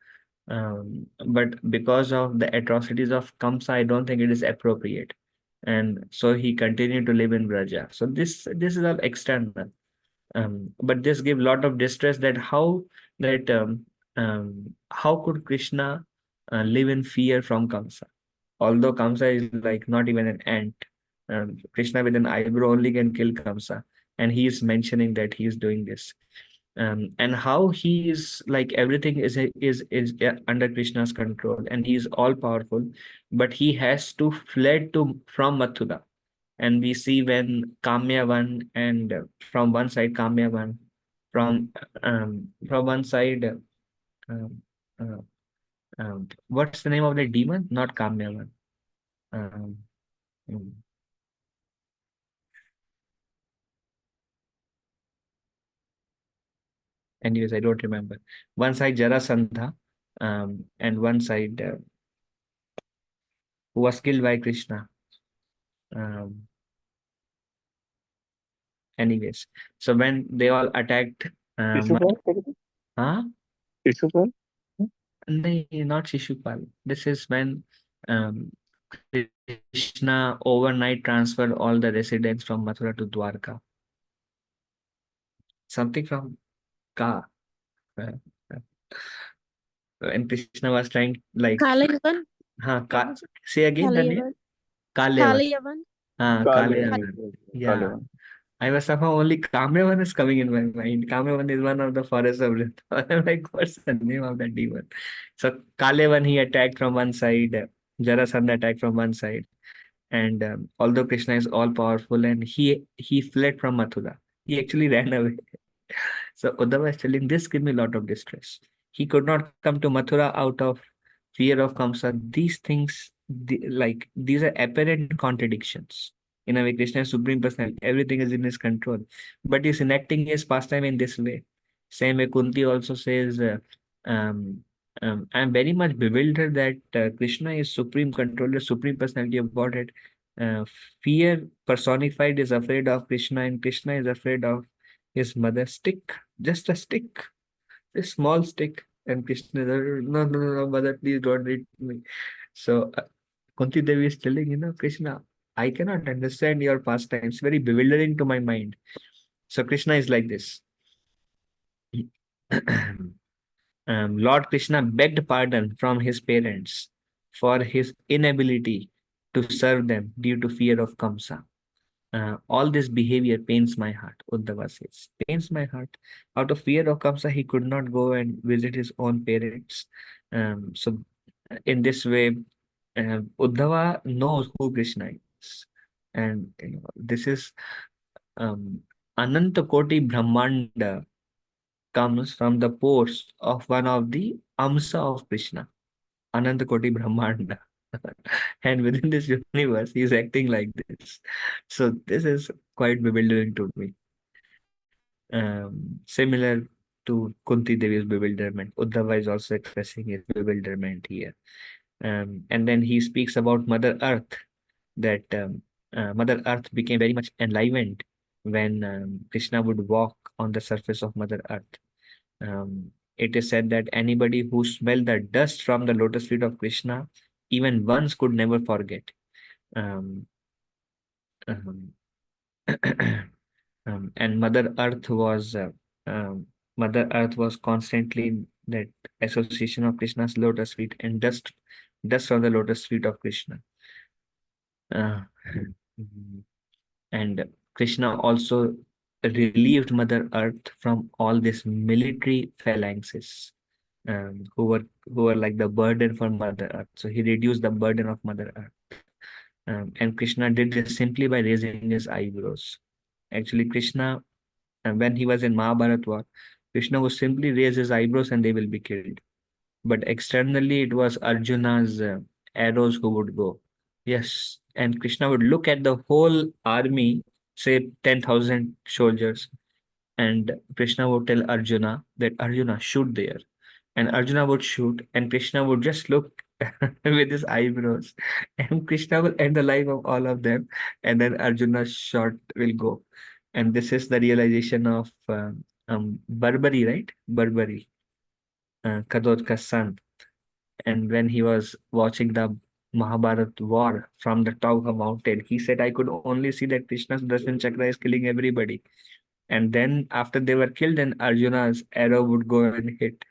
But because of the atrocities of Kamsa, I don't think it is appropriate. And so he continued to live in Vraja. So this is all external. But this give lot of distress that how could Krishna live in fear from Kamsa? Although Kamsa is like not even an ant, Krishna with an eyebrow only can kill Kamsa, and he is mentioning that he is doing this. And how he is like everything is under Krishna's control, and he is all powerful, but he has to fled to from Mathura. And we see when Kamya won, and from one side Kamya won, from one side um, uh, what's the name of the demon? Not Kamya one. Um, mm. Anyways, I don't remember. One side Jarasandha, and one side who was killed by Krishna. Anyways, so when they all attacked, Shishupal? huh? Shishupal? No, not Shishupal. This is when um, Krishna overnight transferred all the residents from Mathura to Dwarka. Something from Ka. Uh, and Krishna was trying like Kalayavan. Ka, say again the name. Kalevan. Kalayavan. Kalevan. Yeah. Kalevan. I was somehow only Kamyavan is coming in my mind. Kamyavan is one of the forests of Vrindavan. I'm like, what's the name of that demon? So Kalevan, he attacked from one side, Jarasandha attacked from one side. And although Krishna is all powerful and he fled from Mathura, he actually ran away. So Uddhava is telling this give me a lot of distress. He could not come to Mathura out of fear of Kamsa. These things, these are apparent contradictions. In a way, Krishna is supreme personality. Everything is in his control, but he's enacting his pastime in this way. Same way, Kunti also says, um, I'm very much bewildered that Krishna is supreme controller, supreme personality of Godhead. Uh, Fear personified is afraid of Krishna, and Krishna is afraid of his mother. Stick, just a stick, a small stick. And Krishna is, no, no, no, no, mother, please don't hit me. So Kunti Devi is telling, Krishna, I cannot understand your pastimes. Very bewildering to my mind. So Krishna is like this. Lord Krishna begged pardon from his parents for his inability to serve them due to fear of Kamsa. All this behavior pains my heart, Uddhava says. Pains my heart. Out of fear of Kamsa, he could not go and visit his own parents. So, in this way, Uddhava knows who Krishna is. And this is Ananta Koti Brahmanda comes from the pores of one of the Amsa of Krishna, Ananta Koti Brahmanda. And within this universe, he is acting like this. So this is quite bewildering to me. Similar to Kunti Devi's bewilderment, Uddhava is also expressing his bewilderment here. And then he speaks about Mother Earth, that Mother Earth became very much enlivened when Krishna would walk on the surface of Mother Earth. It is said that anybody who smelled the dust from the lotus feet of Krishna even once could never forget. Um, um, and Mother Earth was constantly in that association of Krishna's lotus feet and dust from the lotus feet of Krishna. Uh, and Krishna also relieved Mother Earth from all these military phalanxes, who were like the burden for Mother Earth. So he reduced the burden of Mother Earth. And Krishna did this simply by raising his eyebrows. Actually, Krishna, when he was in Mahabharat war, Krishna would simply raise his eyebrows and they will be killed. But externally, it was Arjuna's arrows who would go. Yes, and Krishna would look at the whole army, say 10,000 soldiers, and Krishna would tell Arjuna that Arjuna, shoot there. And Arjuna would shoot, and Krishna would just look with his eyebrows, and Krishna will end the life of all of them, and then Arjuna's shot will go. And this is the realization of Barbari, right? Barbari, Kadotka's son. And when he was watching the Mahabharat war from the top of a mountain, he said, I could only see that Krishna's Darshan Chakra is killing everybody. And then after they were killed, then Arjuna's arrow would go and hit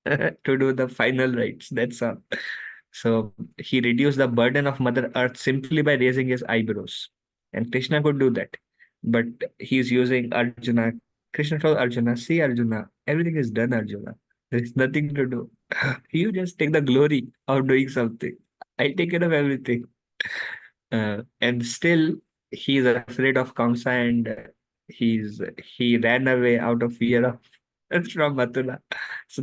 to do the final rites. That's all. So he reduced the burden of Mother Earth simply by raising his eyebrows. And Krishna could do that. But he's using Arjuna. Krishna told Arjuna, see Arjuna, everything is done, Arjuna. There is nothing to do. You just take the glory of doing something. I take care of everything. And still he's afraid of Kamsa, and he ran away out of fear of from Mathura. So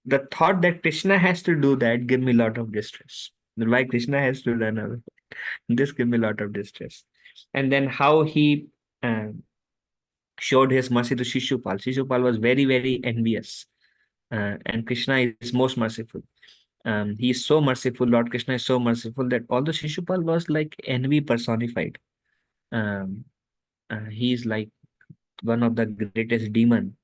the thought that Krishna has to do that give me a lot of distress. Why Krishna has to run away? This give me a lot of distress. And then how he showed his mercy to Shishupal. Shishupal was very, very envious. And Krishna is most merciful. He is so merciful. Lord Krishna is so merciful that although Shishupal was like envy personified, um, he is like one of the greatest demon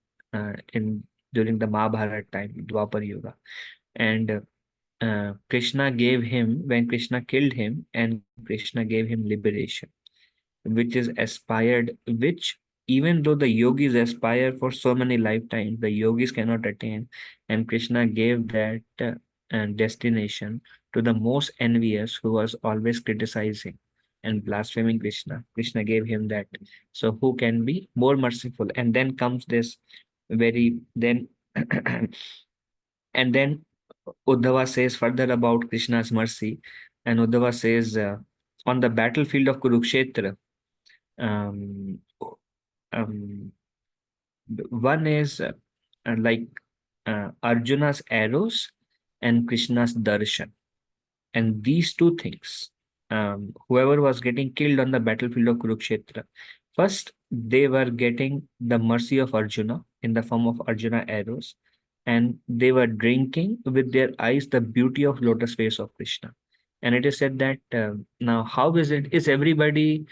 in during the Mahabharata time, Dwapar Yuga. And Krishna gave him, when Krishna killed him, and Krishna gave him liberation, which is aspired, which even though the yogis aspire for so many lifetimes, the yogis cannot attain. And Krishna gave that destination to the most envious, who was always criticizing and blaspheming Krishna. Krishna gave him that. So who can be more merciful? And then comes this very then and then Uddhava says further about Krishna's mercy, and Uddhava says, on the battlefield of Kurukshetra, um, um, one is like Arjuna's arrows and Krishna's darshan. And these two things, whoever was getting killed on the battlefield of Kurukshetra, first they were getting the mercy of Arjuna in the form of Arjuna arrows, and they were drinking with their eyes the beauty of lotus face of Krishna. And it is said that now how is it? Is everybody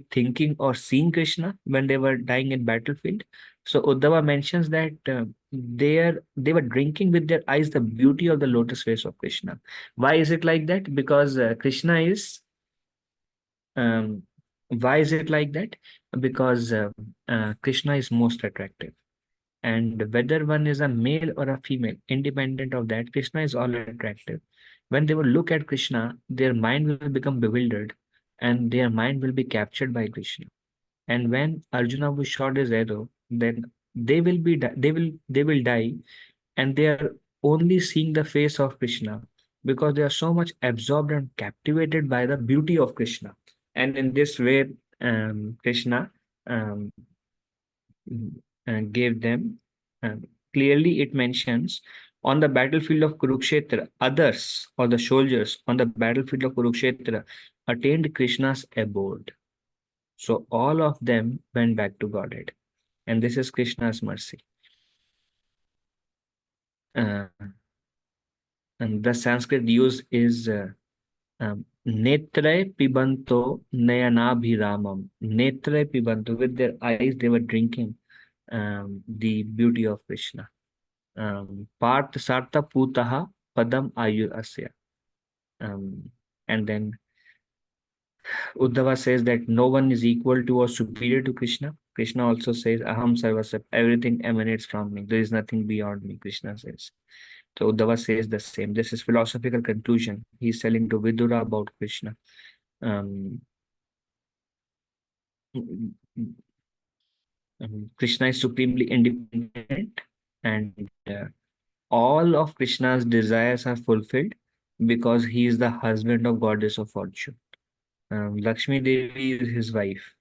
thinking or seeing Krishna when they were dying in battlefield? So Uddhava mentions that they were drinking with their eyes the beauty of the lotus face of Krishna. Why is it like that? Because um, why is it like that? Because Krishna is most attractive. And whether one is a male or a female, independent of that, Krishna is all attractive. When they will look at Krishna, their mind will become bewildered and their mind will be captured by Krishna. And when Arjuna was shot his arrow, then they will die, and they are only seeing the face of Krishna because they are so much absorbed and captivated by the beauty of Krishna. And in this way, Krishna um, gave them. Clearly, it mentions on the battlefield of Kurukshetra, others or the soldiers on the battlefield of Kurukshetra attained Krishna's abode. So all of them went back to Godhead. And this is Krishna's mercy. Uh, and the Sanskrit use is Netre pibanto nayanabhiramam. Netre pibanto. With their eyes, they were drinking the beauty of Krishna. Parth sarta putaha padam ayu asya. And then Uddhava says that no one is equal to or superior to Krishna. Krishna also says, Aham sarvasya, everything emanates from me. There is nothing beyond me, Krishna says. So Uddhava says the same. This is philosophical conclusion. He's telling to Vidura about Krishna. Um, Krishna is supremely independent, and all of Krishna's desires are fulfilled because he is the husband of goddess of fortune. Lakshmi Devi is his wife,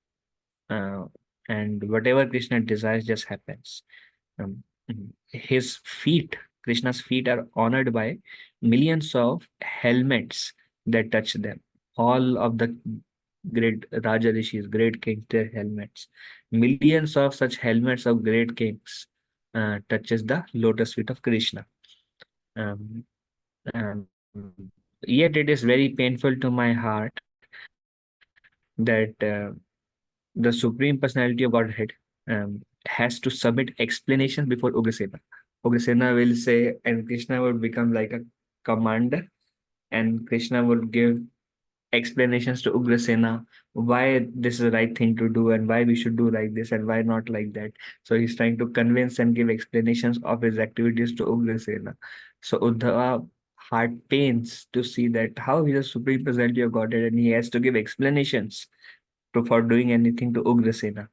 uh, and whatever Krishna desires just happens. Um, his feet, Krishna's feet, are honored by millions of helmets that touch them. All of the great Raja Rishis, great kings, their helmets. Millions of such helmets of great kings touches the lotus feet of Krishna. Um, um, Yet it is very painful to my heart that the Supreme Personality of Godhead has to submit explanations before Ugrasena. Ugrasena will say, and Krishna would become like a commander, and Krishna would give explanations to Ugrasena why this is the right thing to do and why we should do like this and why not like that. So he's trying to convince and give explanations of his activities to Ugrasena. So Uddhava heart pains to see that how he is the Supreme Personality of Godhead and he has to give explanations for doing anything to Ugrasena.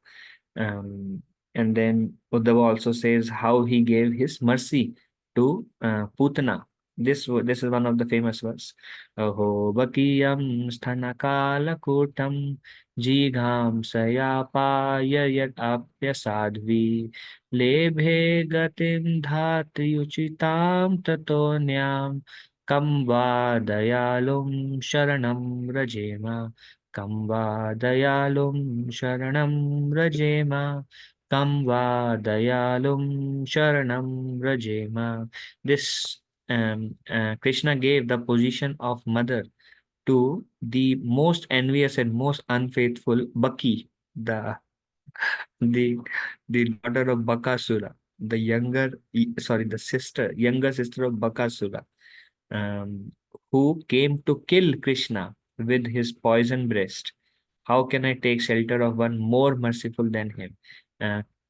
Um, and then Uddhava also says how he gave his mercy to Putana. This is one of the famous verse. Aho bakiyam sthanakala kutam jigham sayapaya yat apya sadhvi lebhe gatim dhati uchitam tatonyam kam va dayalum sharanam rajema. Kam va dayalum sharanam rajema. Kam va dayalum sharanam rajema. This Krishna gave the position of mother to the most envious and most unfaithful Baki, the the daughter of Bakasura, the younger sister of Bakasura, who came to kill Krishna with his poison breast. How can I take shelter of one more merciful than him?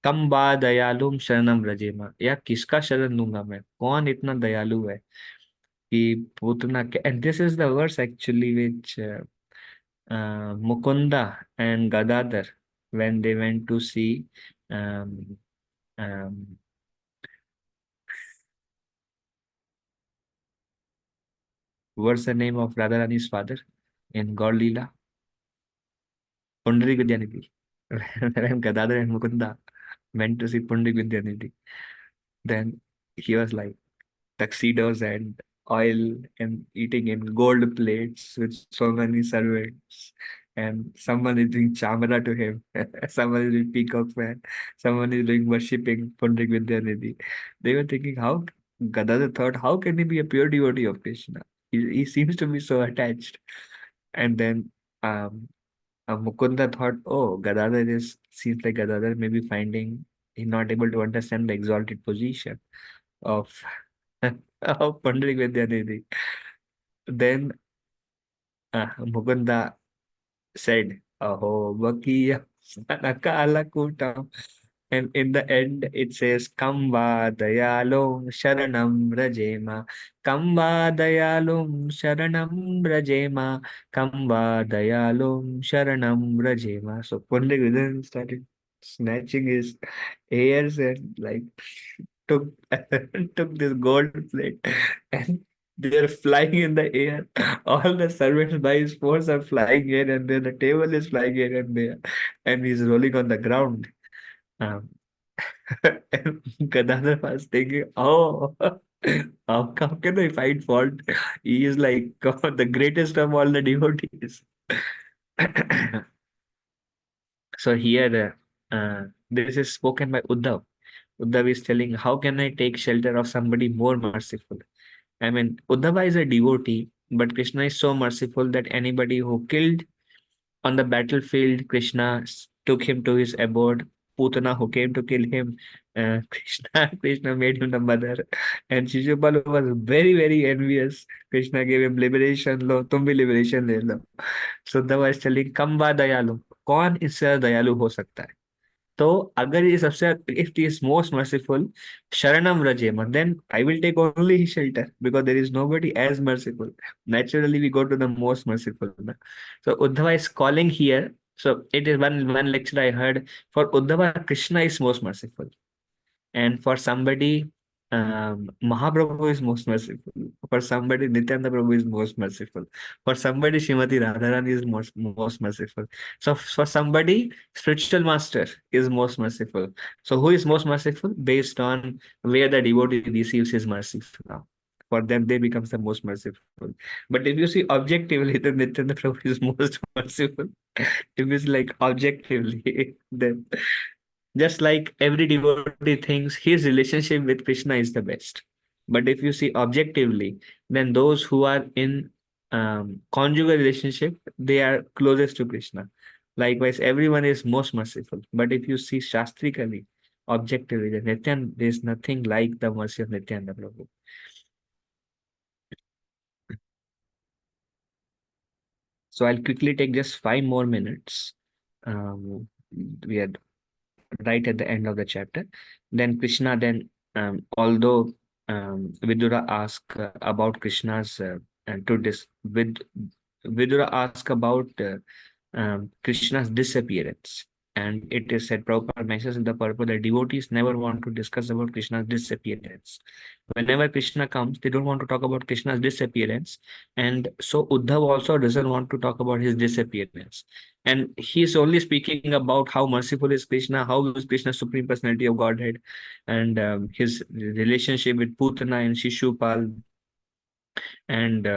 कम बा दयालुम शरणम रजेमा, या किसका शरण लूंगा मैं, कौन इतना दयालु है कि पूतना के. And this is the verse actually which Mukunda and Gadadhar, when they went to see um, um, what's the name of Radharani's father in God Leela? Pundarik Vidyanidhi. When Gadadhar and Mukunda went to see Pundarik Vidyanidhi, then he was like tuxedos and oil and eating in gold plates with so many servants. And someone is doing chamara to him. Someone is doing peacock fan. Someone is doing worshipping Pundarik Vidyanidhi. They were thinking, how Gadadhar thought, how can he be a pure devotee of Krishna? He seems to be so attached. And then Mukunda thought, oh, Gadadhar seems like Gadadhar may be finding He's not able to understand the exalted position of of Pandrik Vidyanidhi. Then Mukunda said, Aho Bakiya Sanakalakutam. And in the end, it says, Kamba Dayalum Sharanam Rajema. Kamba Dayalum Sharanam Rajema. Kamba Dayalum Sharanam Rajema. So Pandit Vidyan started snatching his hairs and like took took this gold plate and they're flying in the air. All the servants by his force are flying here and there. The table is flying here and there, and he's rolling on the ground. Um, and Gadadhar was thinking, oh, how can I find fault? He is like the greatest of all the devotees. So here, this is spoken by Uddhav. Uddhav is telling, how can I take shelter of somebody more merciful? I mean, Uddhava is a devotee, but Krishna is so merciful that anybody who killed on the battlefield, Krishna took him to his abode. Putana who came to kill him, Krishna made him the mother. And Shishupal was very, very envious. Krishna gave him liberation. Lo, tum bhi liberation le lo. So Uddhava is telling, Kamba dayalu. कौन इससे दयालु हो सकता है? तो अगर ये सबसे if he is most merciful, Sharanam Rajema, then I will take only his shelter because there is nobody as merciful. Naturally, we go to the most merciful. So Uddhava is calling here. So it is one lecture I heard. For Uddhava, Krishna is most merciful. And for somebody, Mahaprabhu is most merciful. For somebody, Nityananda Prabhu is most merciful. For somebody, Srimati Radharani is most merciful. So for somebody, spiritual master is most merciful. So who is most merciful? Based on where the devotee receives his mercy from. For them, they becomes the most merciful. But if you see objectively, then Nityananda Prabhu is most merciful. If it's like objectively, then just like every devotee thinks his relationship with Krishna is the best. But if you see objectively, then those who are in conjugal relationship, they are closest to Krishna. Likewise, everyone is most merciful. But if you see shastrically, objectively, then there is nothing like the mercy of Nityananda Prabhu. So I'll quickly take just 5 more minutes. We are right at the end of the chapter. Then Krishna, although Vidura asked about Krishna's Vidura asked about Krishna's disappearance. And it is said, Prabhupada mentions in the purport that devotees never want to discuss about Krishna's disappearance. Whenever Krishna comes, they don't want to talk about Krishna's disappearance. And so Uddhav also doesn't want to talk about his disappearance. And he's only speaking about how merciful is Krishna, how is Krishna's Supreme Personality of Godhead, and his relationship with Putana and Shishupal, and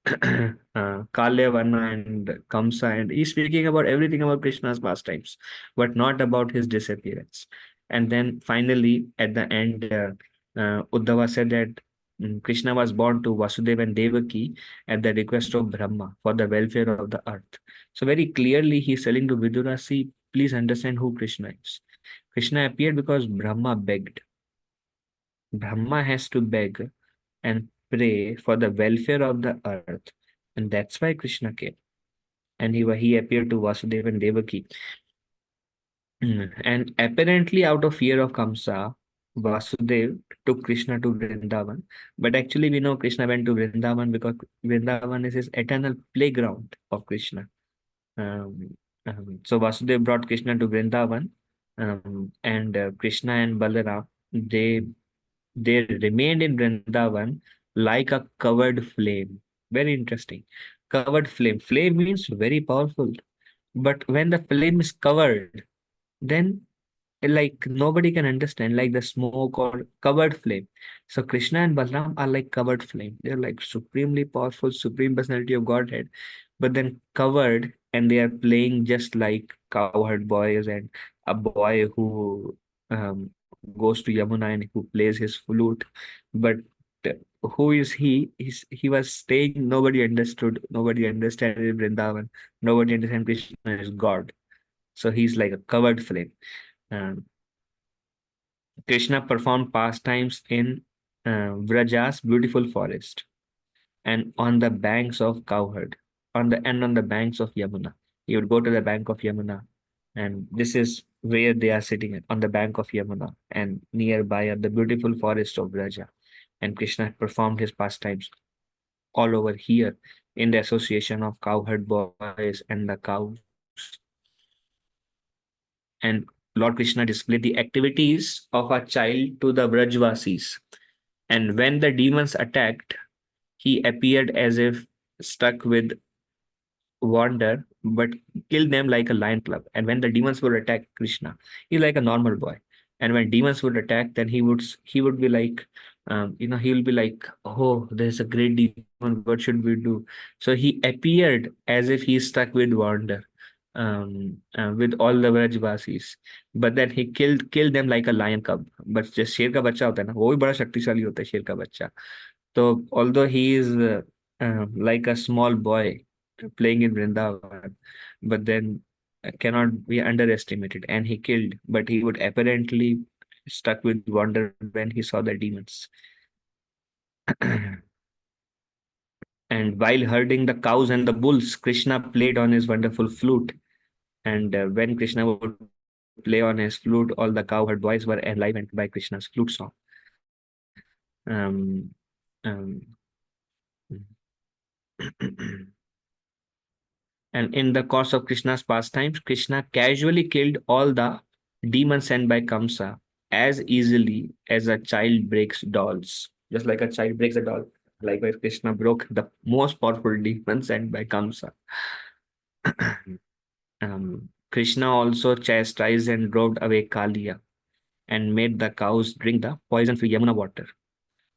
Kalyavarna and Kamsa, and he's speaking about everything about Krishna's pastimes, but not about his disappearance. And then finally, at the end, Uddhava said that Krishna was born to Vasudeva and Devaki at the request of Brahma for the welfare of the earth. So very clearly, he's telling to Vidura, see, please understand who Krishna is. Krishna appeared because Brahma begged. Brahma has to beg and pray for the welfare of the earth. And that's why Krishna came. And he appeared to Vasudeva and Devaki. And apparently out of fear of Kamsa, Vasudev took Krishna to Vrindavan. But actually we know Krishna went to Vrindavan because Vrindavan is his eternal playground of Krishna. So Vasudev brought Krishna to Vrindavan. And Krishna and Balaram, they remained in Vrindavan like a covered flame. Very interesting. Covered flame. Flame means very powerful. But when the flame is covered, then like nobody can understand, like the smoke or covered flame. So Krishna and Balaram are like covered flame. They're like supremely powerful, Supreme Personality of Godhead, but then covered, and they are playing just like cowherd boys and a boy who goes to Yamuna and who plays his flute. But who is he? He was staying, nobody understood, nobody understood in Vrindavan, nobody understand Krishna is God. So he's like a covered flame. Um, Krishna performed pastimes in Vraja's beautiful forest and on the banks of cowherd, on the banks of Yamuna. He would go to the bank of Yamuna, and this is where they are sitting on the bank of Yamuna, and nearby are the beautiful forest of Vraja. And Krishna performed his pastimes all over here in the association of cowherd boys and the cows. And Lord Krishna displayed the activities of a child to the Vrajvasis. And when the demons attacked, he appeared as if stuck with wonder, but killed them like a lion club. And when the demons would attack Krishna, he's like a normal boy. And when demons would attack, then he would be like, he will be like, oh, there's a great demon. What should we do? So he appeared as if he's stuck with wonder, with all the Vrajvasis. But then he killed them like a lion cub. But just शेर का बच्चा होता है ना, वो भी बड़ा शक्तिशाली होता है शेर का बच्चा. So although he is like a small boy playing in Vrindavan, but then cannot be underestimated. And he killed, but he would apparently stuck with wonder when he saw the demons. And while herding the cows and the bulls, Krishna played on his wonderful flute. And when Krishna would play on his flute, all the cowherd boys were enlivened by Krishna's flute song. Um, um, And in the course of Krishna's pastimes, Krishna casually killed all the demons sent by Kamsa as easily as a child breaks dolls. Just like a child breaks a doll, likewise Krishna broke the most powerful demon sent by Kamsa. Krishna also chastised and drove away Kaliya and made the cows drink the poison-free Yamuna water.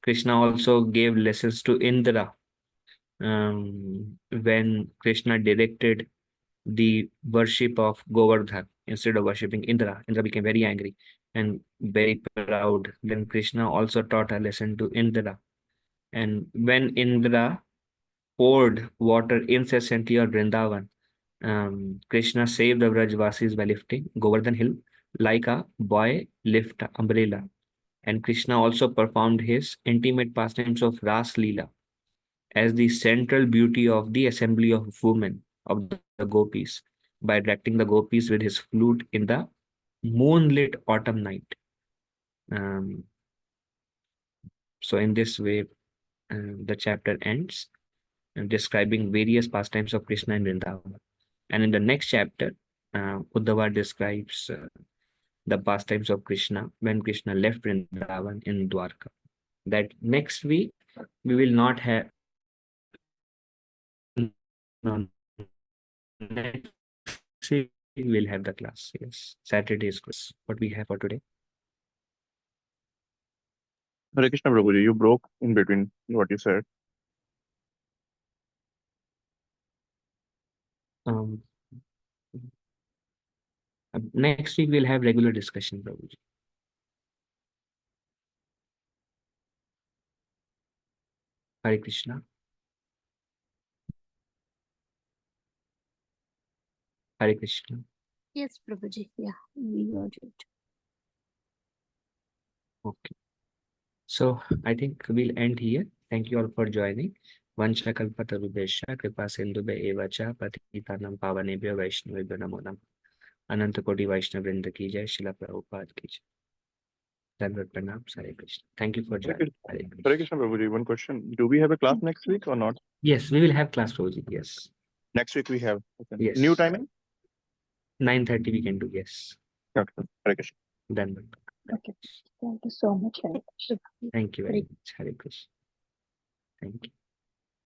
Krishna also gave lessons to Indra when Krishna directed the worship of Govardhan instead of worshipping Indra. Indra became very angry and very proud. Then Krishna also taught a lesson to Indra. And when Indra poured water incessantly on Vrindavan, Krishna saved the Vrajvasis by lifting Govardhan hill like a boy lift an umbrella. And Krishna also performed his intimate pastimes of Ras Leela as the central beauty of the assembly of women of the gopis by attracting the gopis with his flute in the moonlit autumn night. So in this way, the chapter ends describing various pastimes of Krishna in Vrindavan. And in the next chapter, Uddhava describes the pastimes of Krishna when Krishna left Vrindavan in Dwarka. That next week, we will not have. No, next week we'll have the class. Yes, Saturday's class. What we have for today. Hare Krishna Prabhuji, you broke in between what you said. Next week we'll have regular discussion, Prabhuji. Hare Krishna. Hare Krishna. Yes, Prabhuji. Yeah, we got it. Okay. So I think we'll end here. Thank you all for joining. Vancha kalpatarubhesha kripa sindhubhe evacha patitanam pavanebhyo vaishnavebhyo namo namah. Ananta Koti Vaishnav Vrinda ki jai, Srila Prabhupada ki jai. Dandavat pranam, Hare Krishna. Thank you for joining. Hare Hare Krishna. Krishna Prabhuji, one question. Do we have a class next week or not? Yes, we will have class, Prabhuji. Yes. Next week we have. Okay. Yes. New timing? 9:30 we can do. Yes. Okay. Hare Krishna. Dandavat. Okay. Thank you so much. Hare Krishna. Thank you very much. Hare Krishna. Thank you.